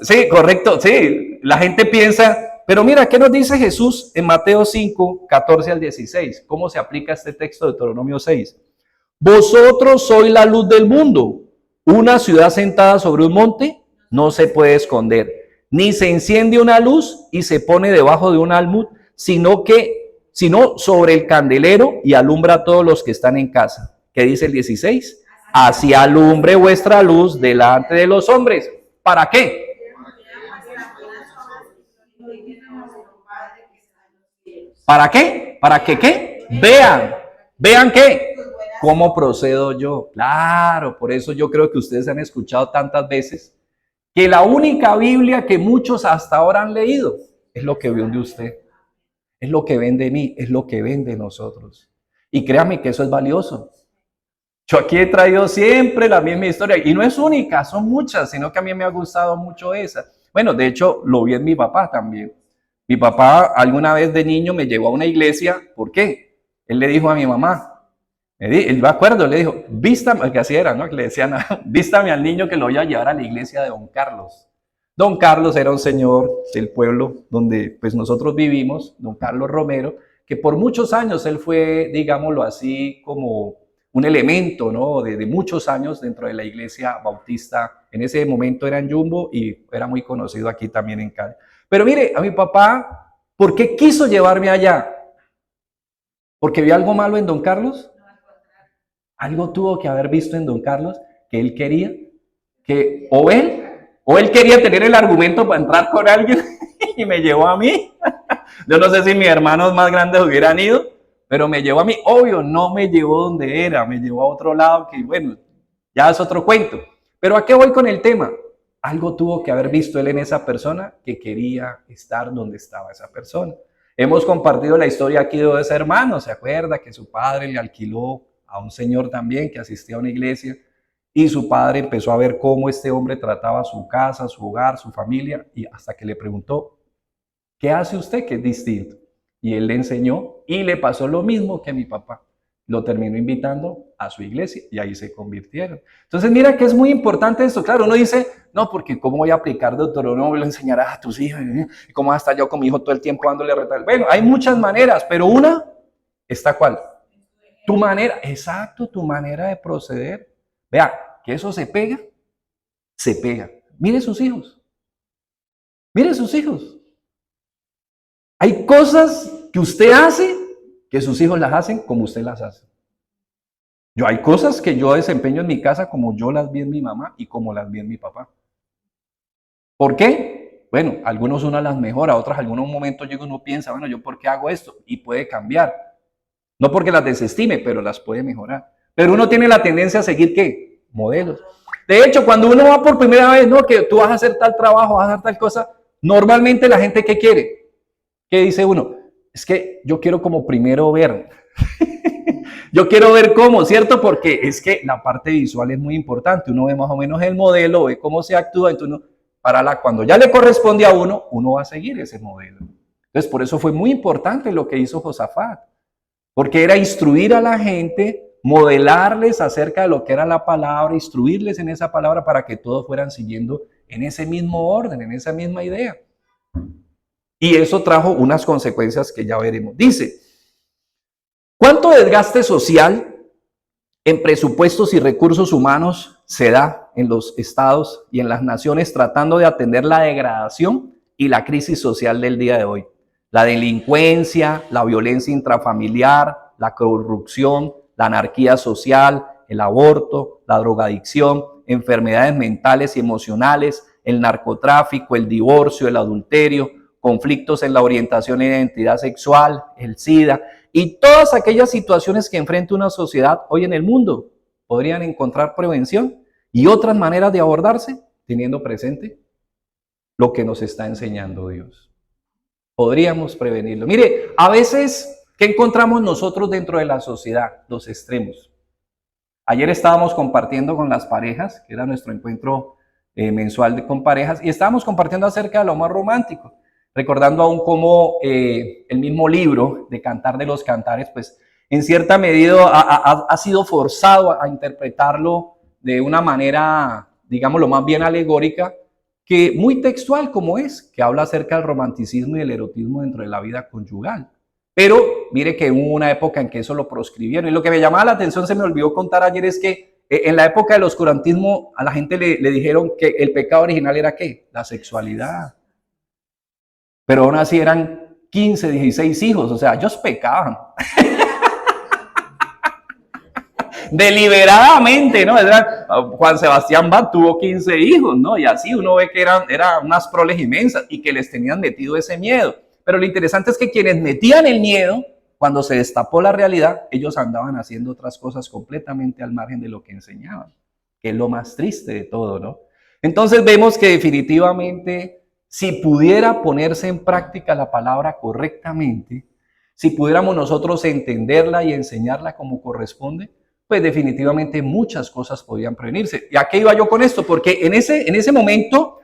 sí, correcto, sí, la gente piensa, pero mira, ¿qué nos dice Jesús en Mateo 5, 14 al 16? ¿Cómo se aplica este texto de Deuteronomio 6? Vosotros sois la luz del mundo. Una ciudad sentada sobre un monte no se puede esconder, ni se enciende una luz y se pone debajo de un almud, sino sobre el candelero y alumbra a todos los que están en casa. ¿Qué dice el 16? Así alumbre vuestra luz delante de los hombres. ¿Para qué? ¿Para qué? ¿Para que qué? Vean qué. ¿Cómo procedo yo? Claro, por eso yo creo que ustedes han escuchado tantas veces que la única Biblia que muchos hasta ahora han leído es lo que ven de usted, es lo que ven de mí, es lo que ven de nosotros. Y créanme que eso es valioso. Yo aquí he traído siempre la misma historia y no es única, son muchas, sino que a mí me ha gustado mucho esa. Bueno, de hecho, lo vi en mi papá también. Mi papá alguna vez de niño me llevó a una iglesia. ¿Por qué? Él le dijo a mi mamá, él me acuerdo, le dijo, vístame, que así era, ¿no? Que le decían, vístame al niño que lo voy a llevar a la iglesia de Don Carlos. Don Carlos era un señor del pueblo donde pues nosotros vivimos, Don Carlos Romero, que por muchos años él fue, digámoslo así, como un elemento, ¿no? De muchos años dentro de la iglesia bautista. En ese momento era en Jumbo y era muy conocido aquí también en Cali. Pero mire, a mi papá, ¿por qué quiso llevarme allá? ¿Porque vio algo malo en Don Carlos? Algo tuvo que haber visto en Don Carlos que él quería, que o él quería tener el argumento para entrar con alguien y me llevó a mí. Yo no sé si mis hermanos más grandes hubieran ido, pero me llevó a mí. Obvio, no me llevó donde era, me llevó a otro lado que, bueno, ya es otro cuento. Pero ¿a qué voy con el tema? Algo tuvo que haber visto él en esa persona que quería estar donde estaba esa persona. Hemos compartido la historia aquí de dos hermanos, ¿se acuerda? Que su padre le alquiló a un señor también que asistía a una iglesia y su padre empezó a ver cómo este hombre trataba su casa, su hogar, su familia y hasta que le preguntó, ¿qué hace usted que es distinto? Y él le enseñó y le pasó lo mismo que a mi papá. Lo terminó invitando a su iglesia y ahí se convirtieron. Entonces mira que es muy importante esto. Claro, uno dice, no, porque ¿cómo voy a aplicar Deuteronomio? Lo enseñarás a tus hijos. ¿Cómo hasta yo con mi hijo todo el tiempo dándole retal? Bueno, hay muchas maneras, pero una está ¿cuál? Tu manera, exacto, tu manera de proceder. Vea, que eso se pega, se pega. Mire sus hijos. Mire sus hijos. Hay cosas que usted hace que sus hijos las hacen como usted las hace. Hay cosas que yo desempeño en mi casa como yo las vi en mi mamá y como las vi en mi papá. ¿Por qué? Bueno, algunos uno las mejora, otros algunos momentos llega uno piensa, bueno, ¿yo por qué hago esto? Y puede cambiar. No porque las desestime, pero las puede mejorar. Pero uno tiene la tendencia a seguir, ¿qué? Modelos. De hecho, cuando uno va por primera vez, no, que tú vas a hacer tal trabajo, vas a hacer tal cosa, normalmente la gente, ¿qué quiere? ¿Qué dice uno? Es que yo quiero como primero ver. Yo quiero ver cómo, ¿cierto? Porque es que la parte visual es muy importante. Uno ve más o menos el modelo, ve cómo se actúa, entonces cuando ya le corresponde a uno, uno va a seguir ese modelo. Entonces, por eso fue muy importante lo que hizo Josafat, porque era instruir a la gente, modelarles acerca de lo que era la palabra, instruirles en esa palabra para que todos fueran siguiendo en ese mismo orden, en esa misma idea. Y eso trajo unas consecuencias que ya veremos. Dice, ¿cuánto desgaste social en presupuestos y recursos humanos se da en los estados y en las naciones tratando de atender la degradación y la crisis social del día de hoy? La delincuencia, la violencia intrafamiliar, la corrupción, la anarquía social, el aborto, la drogadicción, enfermedades mentales y emocionales, el narcotráfico, el divorcio, el adulterio, conflictos en la orientación e identidad sexual, el SIDA y todas aquellas situaciones que enfrenta una sociedad hoy en el mundo podrían encontrar prevención y otras maneras de abordarse teniendo presente lo que nos está enseñando Dios. Podríamos prevenirlo. Mire, a veces, ¿qué encontramos nosotros dentro de la sociedad? Los extremos. Ayer estábamos compartiendo con las parejas, que era nuestro encuentro mensual con parejas, y estábamos compartiendo acerca de lo más romántico, recordando aún cómo el mismo libro de Cantar de los Cantares, pues en cierta medida ha sido forzado a interpretarlo de una manera, digámoslo, más bien alegórica, que muy textual como es, que habla acerca del romanticismo y del erotismo dentro de la vida conyugal. Pero mire que hubo una época en que eso lo proscribieron. Y lo que me llamaba la atención, se me olvidó contar ayer, es que En la época del oscurantismo a la gente le dijeron que el pecado original era ¿qué? La sexualidad. Pero aún así eran 15, 16 hijos, o sea, ellos pecaban. Deliberadamente, ¿no? Juan Sebastián Bach tuvo 15 hijos, ¿no? Y así uno ve que eran unas proles inmensas y que les tenían metido ese miedo. Pero lo interesante es que quienes metían el miedo, cuando se destapó la realidad, ellos andaban haciendo otras cosas completamente al margen de lo que enseñaban, que es lo más triste de todo, ¿no? Entonces vemos que definitivamente, si pudiera ponerse en práctica la palabra correctamente, si pudiéramos nosotros entenderla y enseñarla como corresponde, pues definitivamente muchas cosas podían prevenirse. ¿Y a qué iba yo con esto? Porque en ese momento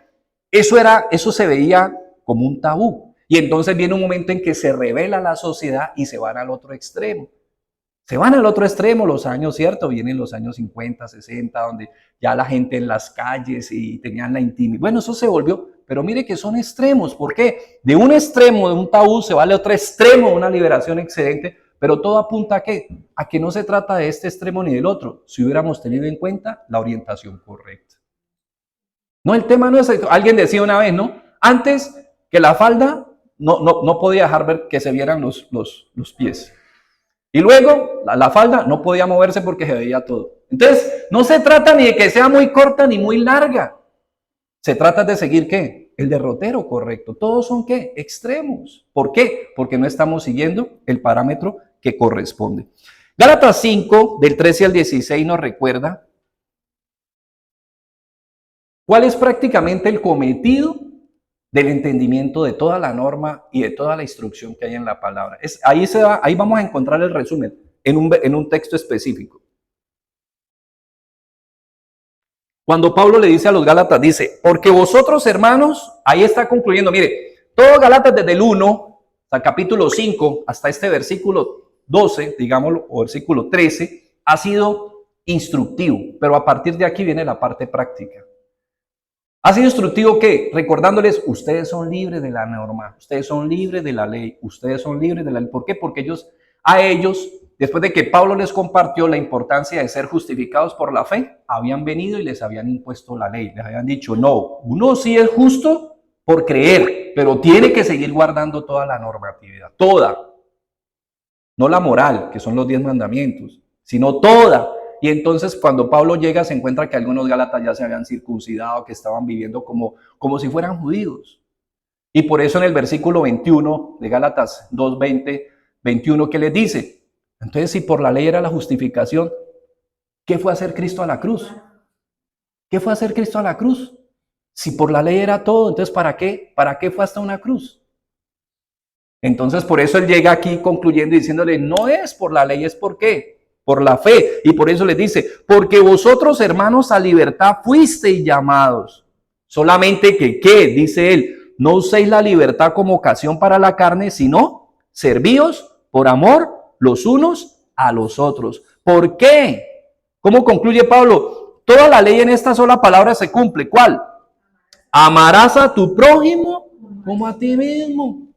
eso se veía como un tabú. Y entonces viene un momento en que se revela la sociedad y se van al otro extremo. Se van al otro extremo los años, ¿cierto? Vienen los años 50, 60, donde ya la gente en las calles y tenían la intimidad. Bueno, eso se volvió, pero mire que son extremos. ¿Por qué? De un extremo, de un tabú, se va al otro extremo, una liberación excedente, pero todo apunta ¿a qué? A que no se trata de este extremo ni del otro, si hubiéramos tenido en cuenta la orientación correcta. No, el tema no es, alguien decía una vez, ¿no? Antes que la falda no podía dejar ver que se vieran los pies. Y luego la falda no podía moverse porque se veía todo. Entonces, no se trata ni de que sea muy corta ni muy larga. Se trata de seguir ¿qué? El derrotero correcto. Todos son ¿qué? Extremos. ¿Por qué? Porque no estamos siguiendo el parámetro que corresponde. Gálatas 5, del 13 al 16 nos recuerda cuál es prácticamente el cometido del entendimiento de toda la norma y de toda la instrucción que hay en la palabra. Ahí vamos a encontrar el resumen en un texto específico. Cuando Pablo le dice a los Gálatas, dice, porque vosotros hermanos, ahí está concluyendo, mire, todo Gálatas desde el 1 hasta el capítulo 5, hasta este versículo 12, digámoslo, o versículo 13, ha sido instructivo, pero a partir de aquí viene la parte práctica. Ha sido instructivo que, recordándoles, ustedes son libres de la norma, ustedes son libres de la ley, ustedes son libres de la ley. ¿Por qué? Porque a ellos, después de que Pablo les compartió la importancia de ser justificados por la fe, habían venido y les habían impuesto la ley. Les habían dicho, no, uno sí es justo por creer, pero tiene que seguir guardando toda la normatividad, toda. No la moral, que son los 10 mandamientos, sino toda. Y entonces cuando Pablo llega se encuentra que algunos gálatas ya se habían circuncidado, que estaban viviendo como si fueran judíos. Y por eso en el versículo 21 de Gálatas 2, 20, 21, ¿qué les dice? Entonces si por la ley era la justificación, ¿qué fue hacer Cristo a la cruz? ¿Qué fue hacer Cristo a la cruz? Si por la ley era todo, entonces ¿para qué? ¿Para qué fue hasta una cruz? Entonces por eso él llega aquí concluyendo y diciéndole, no es por la ley, es por qué. Por la fe. Y por eso les dice, porque vosotros hermanos a libertad fuisteis llamados. Solamente que, ¿qué? Dice él, no uséis la libertad como ocasión para la carne, sino servíos por amor los unos a los otros. ¿Por qué? ¿Cómo concluye Pablo? Toda la ley en esta sola palabra se cumple. ¿Cuál? Amarás a tu prójimo como a ti mismo.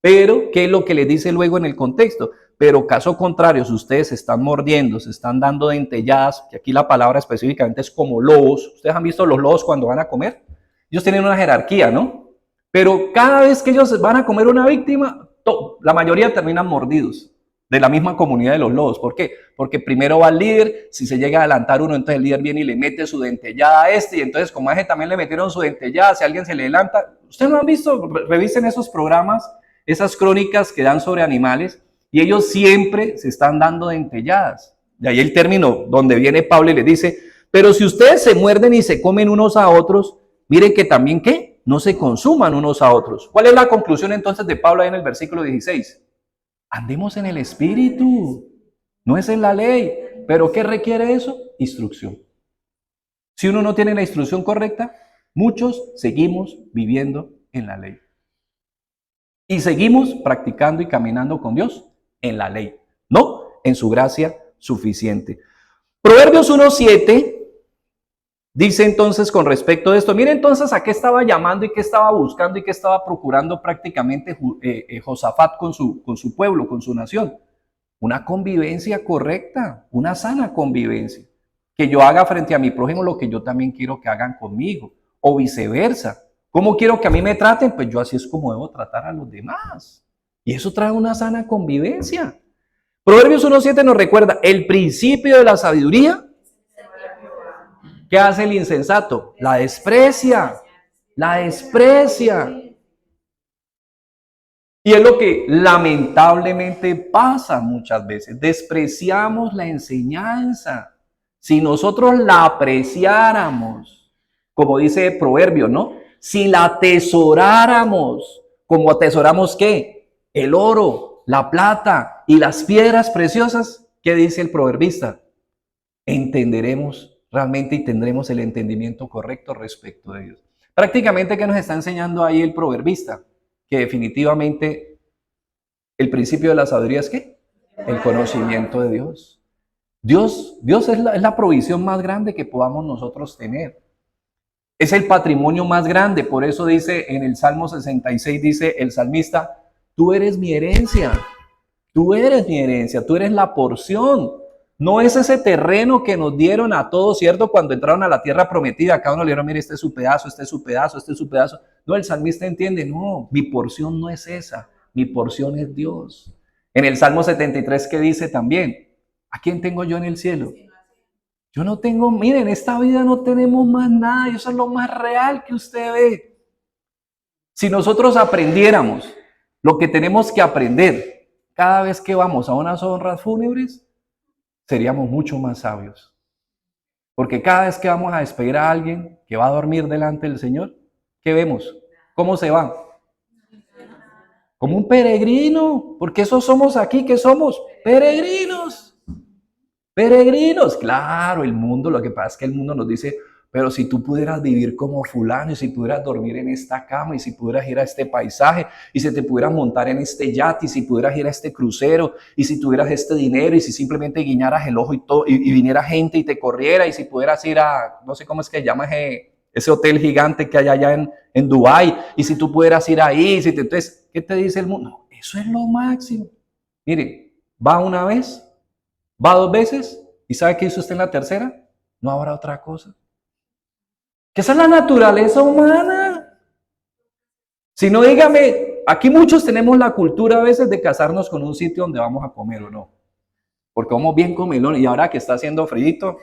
Pero, ¿qué es lo que le dice luego en el contexto? Pero caso contrario, si ustedes se están mordiendo, se están dando dentelladas, que aquí la palabra específicamente es como lobos. ¿Ustedes han visto los lobos cuando van a comer? Ellos tienen una jerarquía, ¿no? Pero cada vez que ellos van a comer una víctima, la mayoría terminan mordidos de la misma comunidad de los lobos. ¿Por qué? Porque primero va el líder, si se llega a adelantar uno, entonces el líder viene y le mete su dentellada a este, y entonces como a ese también le metieron su dentellada, si alguien se le adelanta. ¿Ustedes no han visto? Revisen esos programas, esas crónicas que dan sobre animales, y ellos siempre se están dando dentelladas. De ahí el término donde viene Pablo y les dice, pero si ustedes se muerden y se comen unos a otros, miren que también, ¿qué? No se consuman unos a otros. ¿Cuál es la conclusión entonces de Pablo ahí en el versículo 16? Andemos en el Espíritu, no es en la ley. ¿Pero qué requiere eso? Instrucción. Si uno no tiene la instrucción correcta, muchos seguimos viviendo en la ley. Y seguimos practicando y caminando con Dios en la ley, no en su gracia suficiente. Proverbios 1:7 dice entonces con respecto a esto, mire entonces a qué estaba llamando y qué estaba buscando y qué estaba procurando prácticamente Josafat con su pueblo, con su nación. Una convivencia correcta, una sana convivencia. que yo haga frente a mi prójimo lo que yo también quiero que hagan conmigo, o viceversa. ¿Cómo quiero que a mí me traten? Pues yo así es como debo tratar a los demás. Y eso trae una sana convivencia. Proverbios 1:7 nos recuerda el principio de la sabiduría. ¿Qué hace el insensato? La desprecia. La desprecia. Y es lo que lamentablemente pasa muchas veces. Despreciamos la enseñanza. Si nosotros la apreciáramos, como dice Proverbio, ¿no? Si la atesoráramos, como atesoramos ¿qué? El oro, la plata y las piedras preciosas, ¿qué dice el proverbista? Entenderemos realmente y tendremos el entendimiento correcto respecto de Dios. Prácticamente, ¿qué nos está enseñando ahí el proverbista? Que definitivamente el principio de la sabiduría es ¿qué? El conocimiento de Dios. Dios es la provisión más grande que podamos nosotros tener. Es el patrimonio más grande. Por eso dice en el Salmo 66, dice el salmista, tú eres mi herencia. Tú eres mi herencia, tú eres la porción. No es ese terreno que nos dieron a todos, ¿cierto? Cuando entraron a la tierra prometida, a cada uno le dieron, mire, este es su pedazo, este es su pedazo, este es su pedazo. No, el salmista entiende, no, mi porción no es esa, mi porción es Dios. En el Salmo 73, ¿qué dice también? ¿A quién tengo yo en el cielo? Yo no tengo, miren, en esta vida no tenemos más nada, y eso es lo más real que usted ve. Si nosotros aprendiéramos lo que tenemos que aprender cada vez que vamos a unas honras fúnebres, seríamos mucho más sabios. Porque cada vez que vamos a despedir a alguien que va a dormir delante del Señor, ¿qué vemos? ¿Cómo se va? Como un peregrino, porque eso somos aquí, ¿qué somos? Peregrinos. Peregrinos, claro, el mundo, lo que pasa es que el mundo nos dice, pero si tú pudieras vivir como fulano, y si pudieras dormir en esta cama, y si pudieras ir a este paisaje, y si te pudieras montar en este yate, y si pudieras ir a este crucero, y si tuvieras este dinero, y si simplemente guiñaras el ojo y todo, y viniera gente y te corriera, y si pudieras ir a, no sé cómo es que se llama ese hotel gigante que hay allá en Dubái, y si tú pudieras ir ahí, entonces, ¿qué te dice el mundo? No, eso es lo máximo. Mire, va una vez, va dos veces, ¿y sabe qué hizo usted en la tercera? No habrá otra cosa. Que esa es la naturaleza humana. Si no, dígame, aquí muchos tenemos la cultura a veces de casarnos con un sitio donde vamos a comer o no. Porque vamos bien comelones y ahora que está haciendo frío,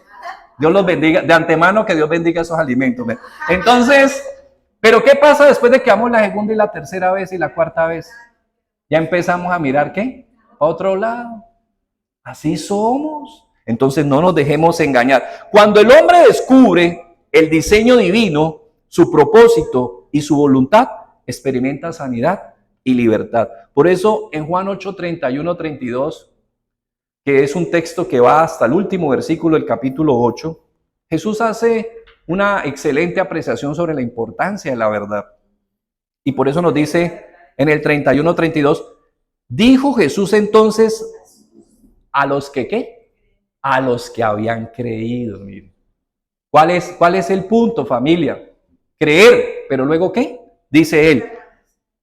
Dios los bendiga, de antemano que Dios bendiga esos alimentos. Entonces, ¿pero qué pasa después de que vamos la segunda y la tercera vez y la cuarta vez? Ya empezamos a mirar, ¿qué? A otro lado. Así somos. Entonces no nos dejemos engañar. Cuando el hombre descubre el diseño divino, su propósito y su voluntad, experimenta sanidad y libertad. Por eso en Juan 8, 31, 32, que es un texto que va hasta el último versículo del capítulo 8, Jesús hace una excelente apreciación sobre la importancia de la verdad. Y por eso nos dice en el 31, 32, dijo Jesús entonces a los que ¿qué? A los que habían creído. Miren. ¿Cuál es el punto, familia? Creer, pero luego ¿qué? Dice él.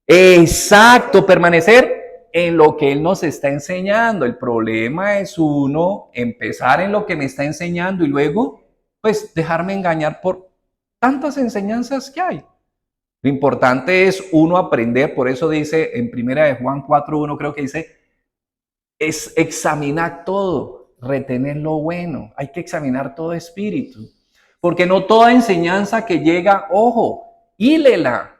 Exacto, permanecer en lo que él nos está enseñando. El problema es uno empezar en lo que me está enseñando y luego, pues, dejarme engañar por tantas enseñanzas que hay. Lo importante es uno aprender, por eso dice en primera de Juan 4:1, creo que dice, es examinar todo, retener lo bueno. Hay que examinar todo espíritu. Porque no toda enseñanza que llega, ojo, hílela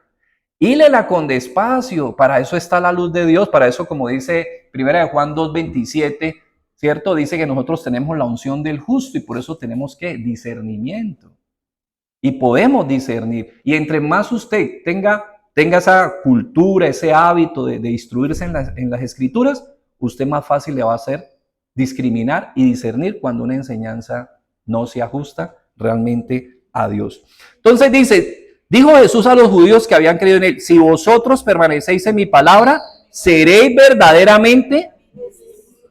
con despacio. Para eso está la luz de Dios. Para eso, como dice primera de Juan 2:27, ¿cierto? Dice que nosotros tenemos la unción del justo y por eso tenemos que discernimiento. Y podemos discernir. Y entre más usted tenga esa cultura, ese hábito de instruirse en las escrituras, usted más fácil le va a hacer discriminar y discernir cuando una enseñanza no se ajusta realmente a Dios. Entonces dijo Jesús a los judíos que habían creído en él, si vosotros permanecéis en mi palabra, seréis verdaderamente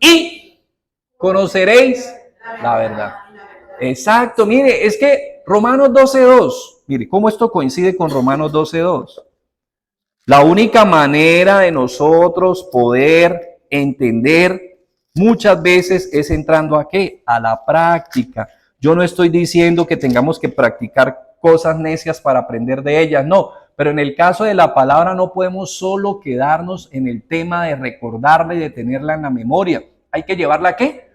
y conoceréis la verdad. Exacto, mire, es que Romanos 12:2, mire, cómo esto coincide con Romanos 12:2. La única manera de nosotros poder entender muchas veces es entrando ¿a qué? A la práctica. Yo no estoy diciendo que tengamos que practicar cosas necias para aprender de ellas, no. Pero en el caso de la palabra no podemos solo quedarnos en el tema de recordarla y de tenerla en la memoria. Hay que llevarla ¿a qué?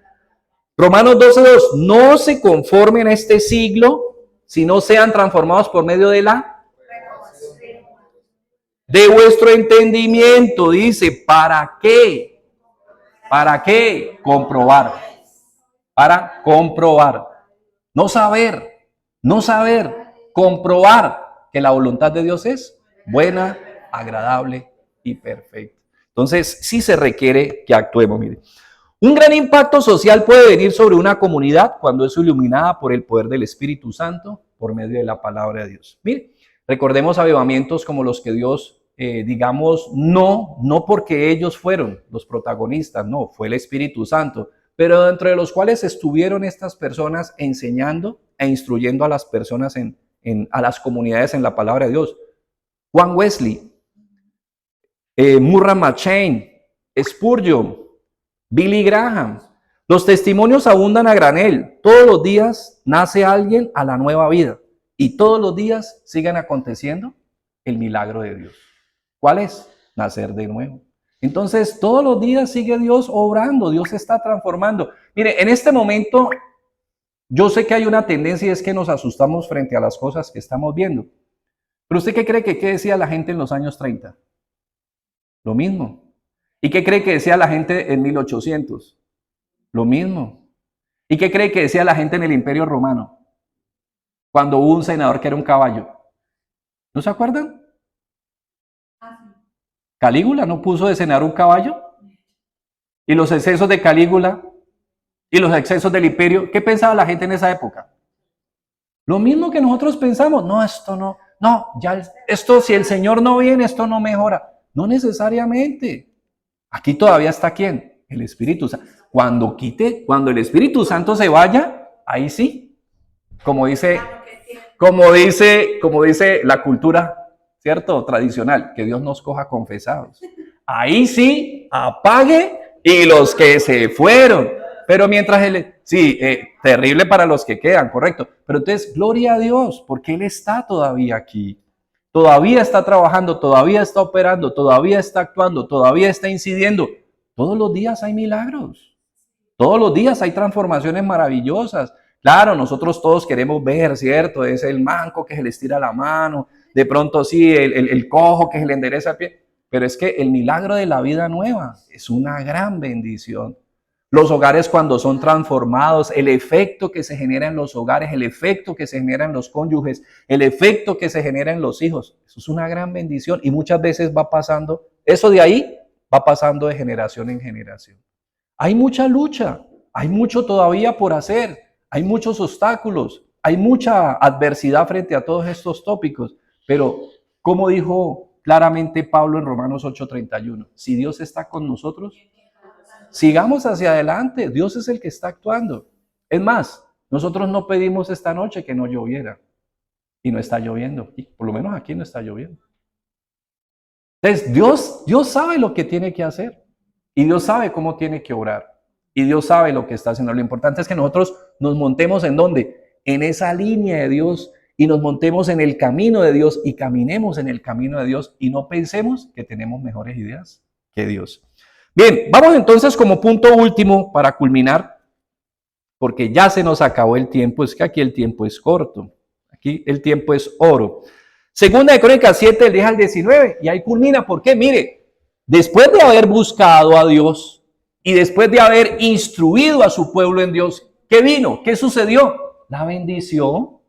Romanos 12:2, no se conformen a este siglo, sino sean transformados por medio de vuestro entendimiento. Dice, ¿para qué? ¿Para qué? Comprobar. Para comprobar. No saber, comprobar que la voluntad de Dios es buena, agradable y perfecta. Entonces, sí se requiere que actuemos. Mire, un gran impacto social puede venir sobre una comunidad cuando es iluminada por el poder del Espíritu Santo por medio de la palabra de Dios. Mire, recordemos avivamientos como los que Dios, digamos, no porque ellos fueron los protagonistas, no, fue el Espíritu Santo, pero dentro de los cuales estuvieron estas personas enseñando e instruyendo a las personas a las comunidades en la palabra de Dios. Juan Wesley, Murray McCheyne, Spurgeon, Billy Graham. Los testimonios abundan a granel. Todos los días nace alguien a la nueva vida y todos los días siguen aconteciendo el milagro de Dios. ¿Cuál es? Nacer de nuevo. Entonces, todos los días sigue Dios obrando, Dios está transformando. Mire, en este momento, yo sé que hay una tendencia y es que nos asustamos frente a las cosas que estamos viendo. Pero ¿usted qué cree que qué decía la gente en los años 30? Lo mismo. ¿Y qué cree que decía la gente en 1800? Lo mismo. ¿Y qué cree que decía la gente en el Imperio Romano? Cuando hubo un senador que era un caballo. ¿No se acuerdan? Calígula no puso de senador un caballo. Y los excesos de Calígula y los excesos del imperio, ¿qué pensaba la gente en esa época? Lo mismo que nosotros pensamos. No, esto no. No, ya esto, si el Señor no viene, esto no mejora. No necesariamente. Aquí todavía está ¿quién? El Espíritu Santo. Cuando el Espíritu Santo se vaya, ahí sí. Como dice la cultura, ¿cierto? Tradicional, que Dios nos coja confesados. Ahí sí, apague y los que se fueron. Pero mientras terrible para los que quedan, correcto. Pero entonces, gloria a Dios, porque Él está todavía aquí. Todavía está trabajando, todavía está operando, todavía está actuando, todavía está incidiendo. Todos los días hay milagros. Todos los días hay transformaciones maravillosas. Claro, nosotros todos queremos ver, ¿cierto? Es el manco que se le estira la mano, de pronto sí, el cojo que se le endereza el pie. Pero es que el milagro de la vida nueva es una gran bendición. Los hogares cuando son transformados, el efecto que se genera en los hogares, el efecto que se genera en los cónyuges, el efecto que se genera en los hijos, eso es una gran bendición y muchas veces va pasando, eso de ahí va pasando de generación en generación. Hay mucha lucha, hay mucho todavía por hacer, hay muchos obstáculos, hay mucha adversidad frente a todos estos tópicos, pero como dijo claramente Pablo en Romanos 8:31, si Dios está con nosotros, sigamos hacia adelante, Dios es el que está actuando. Es más, nosotros no pedimos esta noche que no lloviera y no está lloviendo, y por lo menos aquí no está lloviendo. Entonces, Dios sabe lo que tiene que hacer y Dios sabe cómo tiene que obrar y Dios sabe lo que está haciendo. Lo importante es que nosotros nos montemos ¿en dónde? En esa línea de Dios y nos montemos en el camino de Dios y caminemos en el camino de Dios y no pensemos que tenemos mejores ideas que Dios. Bien, vamos entonces como punto último para culminar, porque ya se nos acabó el tiempo, es que aquí el tiempo es corto, aquí el tiempo es oro. Segunda de Crónicas 7, del 10 al 19, y ahí culmina, ¿por qué? Mire, después de haber buscado a Dios y después de haber instruido a su pueblo en Dios, ¿qué vino? ¿Qué sucedió? La bendición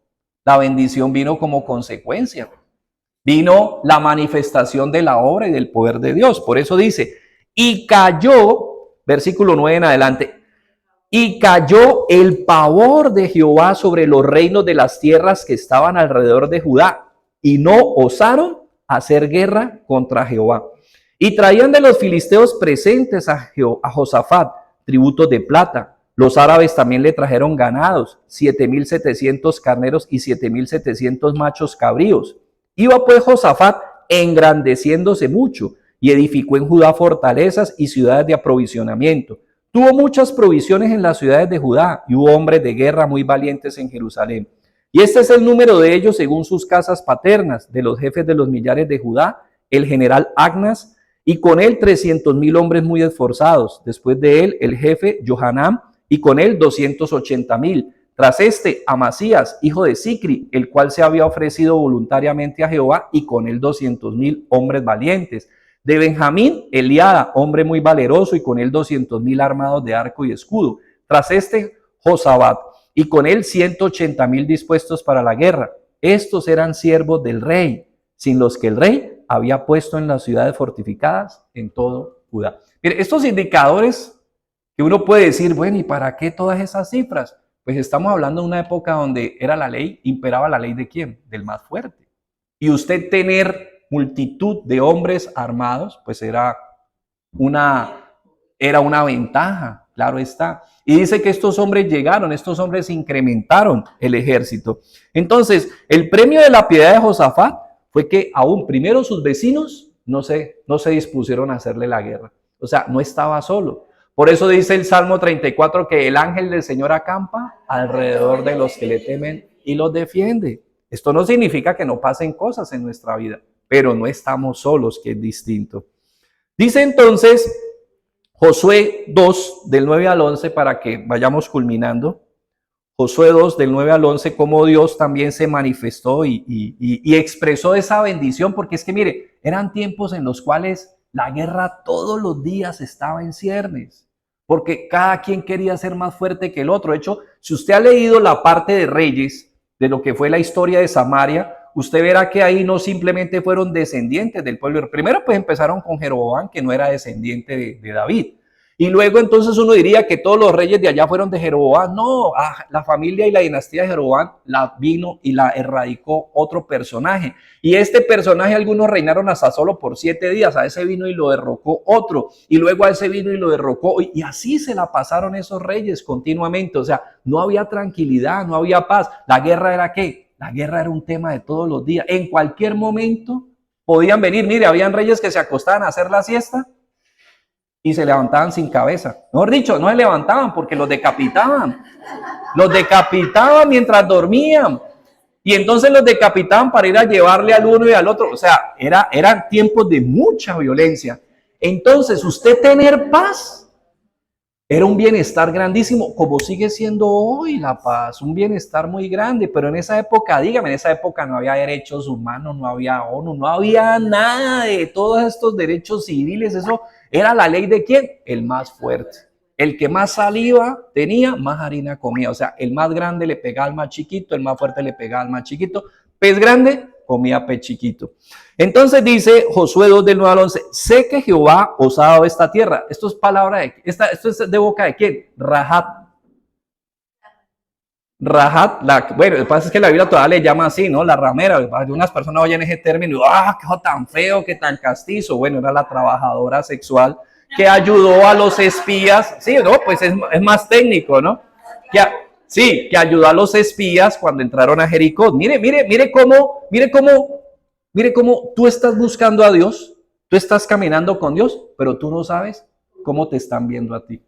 vino como consecuencia, vino la manifestación de la obra y del poder de Dios, por eso dice, y cayó, versículo 9 en adelante, y cayó el pavor de Jehová sobre los reinos de las tierras que estaban alrededor de Judá, y no osaron hacer guerra contra Jehová. Y traían de los filisteos presentes a Josafat tributos de plata. Los árabes también le trajeron ganados, 7,700 carneros y 7,700 machos cabríos. Iba pues Josafat engrandeciéndose mucho, y edificó en Judá fortalezas y ciudades de aprovisionamiento. Tuvo muchas provisiones en las ciudades de Judá y hubo hombres de guerra muy valientes en Jerusalén. Y este es el número de ellos según sus casas paternas, de los jefes de los millares de Judá, el general Agnas, y con él 300,000 hombres muy esforzados. Después de él, el jefe Johanam, y con él 280,000. Tras este, Amasías, hijo de Sicri, el cual se había ofrecido voluntariamente a Jehová, y con él 200,000 hombres valientes. De Benjamín, Eliada, hombre muy valeroso, y con él 200,000 armados de arco y escudo. Tras este, Josabat, y con él 180,000 dispuestos para la guerra. Estos eran siervos del rey, sin los que el rey había puesto en las ciudades fortificadas en todo Judá. Mire, estos indicadores que uno puede decir, bueno, ¿y para qué todas esas cifras? Pues estamos hablando de una época donde era la ley, imperaba la ley de quién, del más fuerte. Y usted tener multitud de hombres armados, pues era una ventaja, claro está. Y dice que estos hombres llegaron, estos hombres incrementaron el ejército. Entonces, el premio de la piedad de Josafat fue que aún primero sus vecinos no se dispusieron a hacerle la guerra. O sea, no estaba solo. Por eso dice el Salmo 34 que el ángel del Señor acampa alrededor de los que le temen y los defiende. Esto no significa que no pasen cosas en nuestra vida, pero no estamos solos, que es distinto. Dice entonces Josué 2, del 9 al 11, para que vayamos culminando. Josué 2, del 9 al 11, cómo Dios también se manifestó y expresó esa bendición, porque es que mire, eran tiempos en los cuales la guerra todos los días estaba en ciernes, porque cada quien quería ser más fuerte que el otro. De hecho, si usted ha leído la parte de Reyes, de lo que fue la historia de Samaria, usted verá que ahí no simplemente fueron descendientes del pueblo. Primero pues empezaron con Jeroboam, que no era descendiente de David. Y luego entonces uno diría que todos los reyes de allá fueron de Jeroboam. No, la familia y la dinastía de Jeroboam la vino y la erradicó otro personaje. Y este personaje algunos reinaron hasta solo por 7 días. A ese vino y lo derrocó otro. Y luego a ese vino y lo derrocó. Y así se la pasaron esos reyes continuamente. O sea, no había tranquilidad, no había paz. La guerra era ¿qué? La guerra era un tema de todos los días. En cualquier momento podían venir. Mire, habían reyes que se acostaban a hacer la siesta y se levantaban sin cabeza. Mejor dicho, no se levantaban porque los decapitaban. Los decapitaban mientras dormían. Y entonces los decapitaban para ir a llevarle al uno y al otro. O sea, eran tiempos de mucha violencia. Entonces, usted tener paz era un bienestar grandísimo, como sigue siendo hoy la paz, un bienestar muy grande. Pero en esa época, dígame, en esa época no había derechos humanos, no había ONU, no había nada de todos estos derechos civiles. Eso era la ley de ¿quién? El más fuerte. El que más saliva tenía, más harina comía. O sea, el más grande le pegaba al más chiquito, el más fuerte le pegaba al más chiquito. Pez grande comía pez chiquito. Entonces dice Josué 2 del 9 al 11, sé que Jehová os ha dado esta tierra. Esto es palabra de, esto es de boca de ¿quién? Rahat. Rahat, bueno, lo que pasa es que la Biblia todavía le llama así, ¿no? La ramera. Algunas personas oyen ese término y ¡ah, qué tan feo, qué tan castizo! Bueno, era la trabajadora sexual que ayudó a los espías. Sí, no, pues es más técnico, ¿no? Que ayudó a los espías cuando entraron a Jericó. Mire cómo tú estás buscando a Dios, tú estás caminando con Dios, pero tú no sabes cómo te están viendo a ti.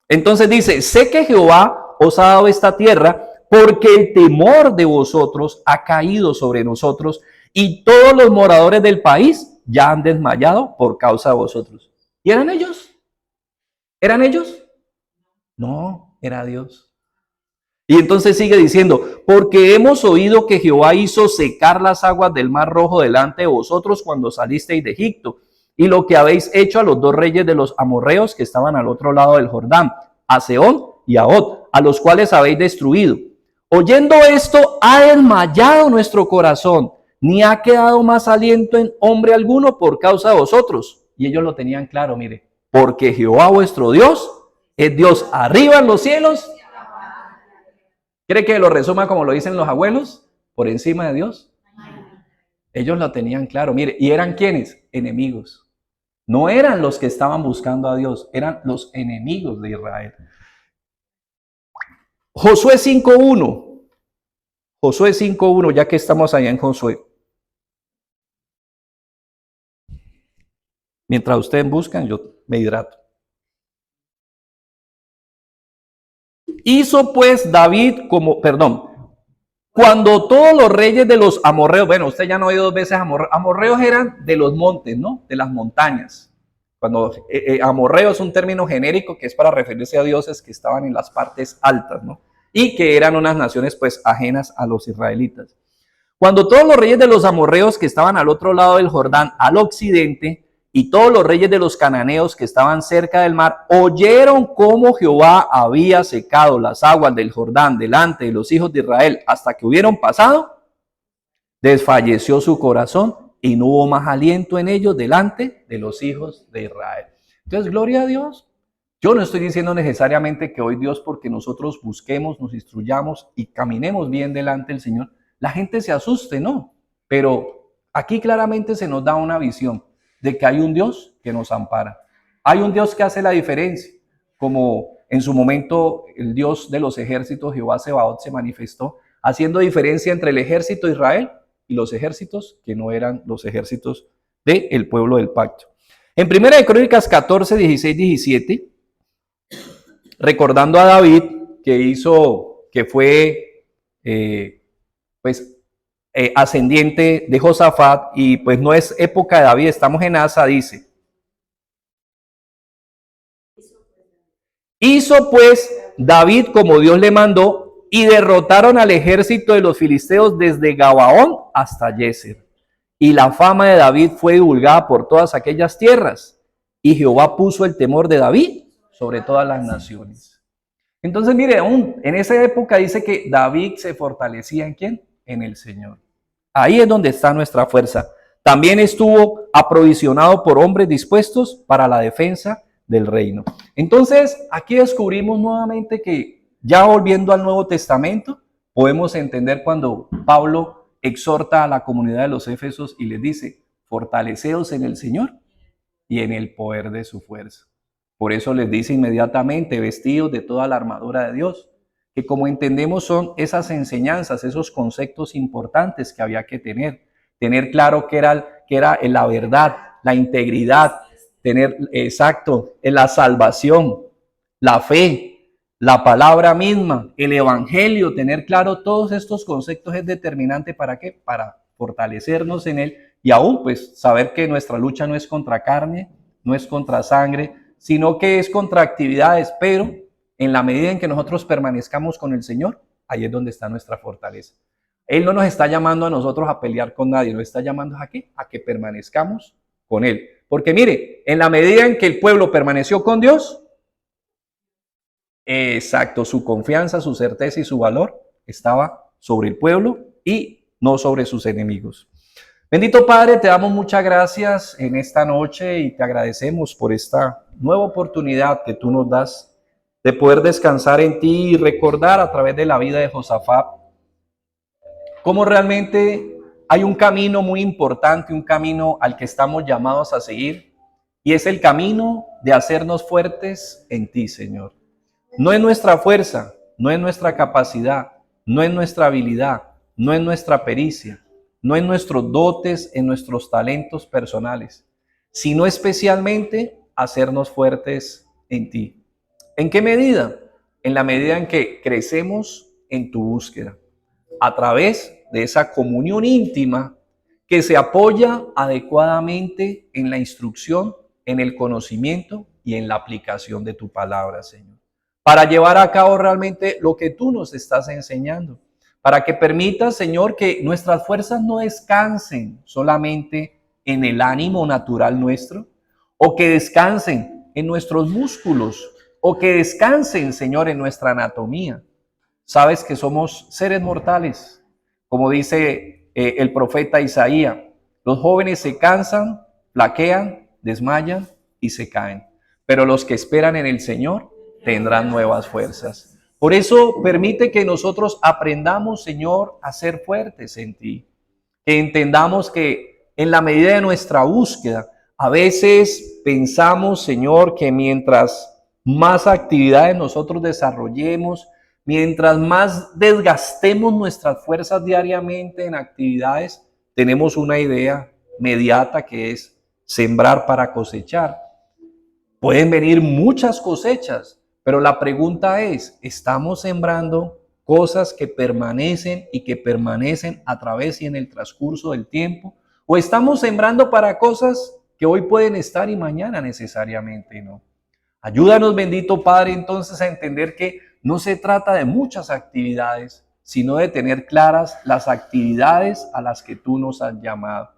Entonces dice, sé que Jehová os ha dado esta tierra porque el temor de vosotros ha caído sobre nosotros y todos los moradores del país ya han desmayado por causa de vosotros. ¿Y eran ellos? ¿Eran ellos? No, era Dios. Y entonces sigue diciendo, porque hemos oído que Jehová hizo secar las aguas del mar rojo delante de vosotros cuando salisteis de Egipto, y lo que habéis hecho a los 2 reyes de los amorreos que estaban al otro lado del Jordán, a Sehón y a Og, a los cuales habéis destruido. Oyendo esto, ha desmayado nuestro corazón, ni ha quedado más aliento en hombre alguno por causa de vosotros. Y ellos lo tenían claro, mire, porque Jehová vuestro Dios es Dios arriba en los cielos. ¿Quiere que lo resuma como lo dicen los abuelos? Por encima de Dios. Ellos lo tenían claro. Mire, ¿y eran quiénes? Enemigos. No eran los que estaban buscando a Dios, eran los enemigos de Israel. Josué 5.1. Josué 5.1, ya que estamos allá en Josué. Mientras ustedes buscan, yo me hidrato. Hizo pues David como, perdón, cuando todos los reyes de los amorreos, bueno, usted ya no ha oído dos veces amorreos, amorreos eran de los montes, ¿no? De las montañas. Cuando amorreo es un término genérico que es para referirse a dioses que estaban en las partes altas, ¿no? Y que eran unas naciones pues ajenas a los israelitas. Cuando todos los reyes de los amorreos que estaban al otro lado del Jordán, al occidente, y todos los reyes de los cananeos que estaban cerca del mar, oyeron cómo Jehová había secado las aguas del Jordán delante de los hijos de Israel hasta que hubieron pasado, desfalleció su corazón y no hubo más aliento en ellos delante de los hijos de Israel. Entonces, gloria a Dios. Yo no estoy diciendo necesariamente que hoy Dios, porque nosotros busquemos, nos instruyamos y caminemos bien delante del Señor, la gente se asuste, no. Pero aquí claramente se nos da una visión de que hay un Dios que nos ampara. Hay un Dios que hace la diferencia, como en su momento el Dios de los ejércitos, Jehová Sebaot, se manifestó, haciendo diferencia entre el ejército de Israel y los ejércitos que no eran los ejércitos del pueblo del pacto. En 1 Crónicas 14, 16, 17, recordando a David que fue ascendiente de Josafat, y pues no es época de David, estamos en Asa, dice: hizo pues David como Dios le mandó, y derrotaron al ejército de los filisteos desde Gabaón hasta Yeser. Y la fama de David fue divulgada por todas aquellas tierras, y Jehová puso el temor de David sobre todas las naciones. Entonces, mire, aún en esa época dice que David se fortalecía ¿en quién? En el Señor. Ahí es donde está nuestra fuerza. También estuvo aprovisionado por hombres dispuestos para la defensa del reino. Entonces, aquí descubrimos nuevamente que, ya volviendo al Nuevo Testamento, podemos entender cuando Pablo exhorta a la comunidad de los Éfesos y les dice: fortaleceos en el Señor y en el poder de su fuerza. Por eso les dice inmediatamente: vestidos de toda la armadura de Dios, que como entendemos son esas enseñanzas, esos conceptos importantes que había que tener claro que era la verdad, la integridad, tener exacto, la salvación, la fe, la palabra misma, el evangelio, tener claro todos estos conceptos es determinante. ¿Para qué? Para fortalecernos en él y aún pues saber que nuestra lucha no es contra carne, no es contra sangre, sino que es contra actividades, pero en la medida en que nosotros permanezcamos con el Señor, ahí es donde está nuestra fortaleza. Él no nos está llamando a nosotros a pelear con nadie, nos está llamando ¿a qué? A que permanezcamos con Él. Porque mire, en la medida en que el pueblo permaneció con Dios, exacto, su confianza, su certeza y su valor estaba sobre el pueblo y no sobre sus enemigos. Bendito Padre, te damos muchas gracias en esta noche y te agradecemos por esta nueva oportunidad que tú nos das de poder descansar en ti y recordar a través de la vida de Josafat cómo realmente hay un camino muy importante, un camino al que estamos llamados a seguir, y es el camino de hacernos fuertes en ti, Señor. No es nuestra fuerza, no es nuestra capacidad, no es nuestra habilidad, no es nuestra pericia, no en nuestros dotes, en nuestros talentos personales, sino especialmente hacernos fuertes en ti. ¿En qué medida? En la medida en que crecemos en tu búsqueda, a través de esa comunión íntima que se apoya adecuadamente en la instrucción, en el conocimiento y en la aplicación de tu palabra, Señor, para llevar a cabo realmente lo que tú nos estás enseñando, para que permitas, Señor, que nuestras fuerzas no descansen solamente en el ánimo natural nuestro, o que descansen en nuestros músculos, o que descansen, Señor, en nuestra anatomía. Sabes que somos seres mortales, como dice el profeta Isaías. Los jóvenes se cansan, flaquean, desmayan y se caen, pero los que esperan en el Señor tendrán nuevas fuerzas. Por eso permite que nosotros aprendamos, Señor, a ser fuertes en ti. Que entendamos que en la medida de nuestra búsqueda, a veces pensamos, Señor, que mientras más actividades nosotros desarrollemos, mientras más desgastemos nuestras fuerzas diariamente en actividades, tenemos una idea mediata que es sembrar para cosechar. Pueden venir muchas cosechas, Pero la pregunta es, ¿estamos sembrando cosas que permanecen y que permanecen a través y en el transcurso del tiempo? ¿O estamos sembrando para cosas que hoy pueden estar y mañana necesariamente no? Ayúdanos, bendito Padre, entonces a entender que no se trata de muchas actividades, sino de tener claras las actividades a las que tú nos has llamado.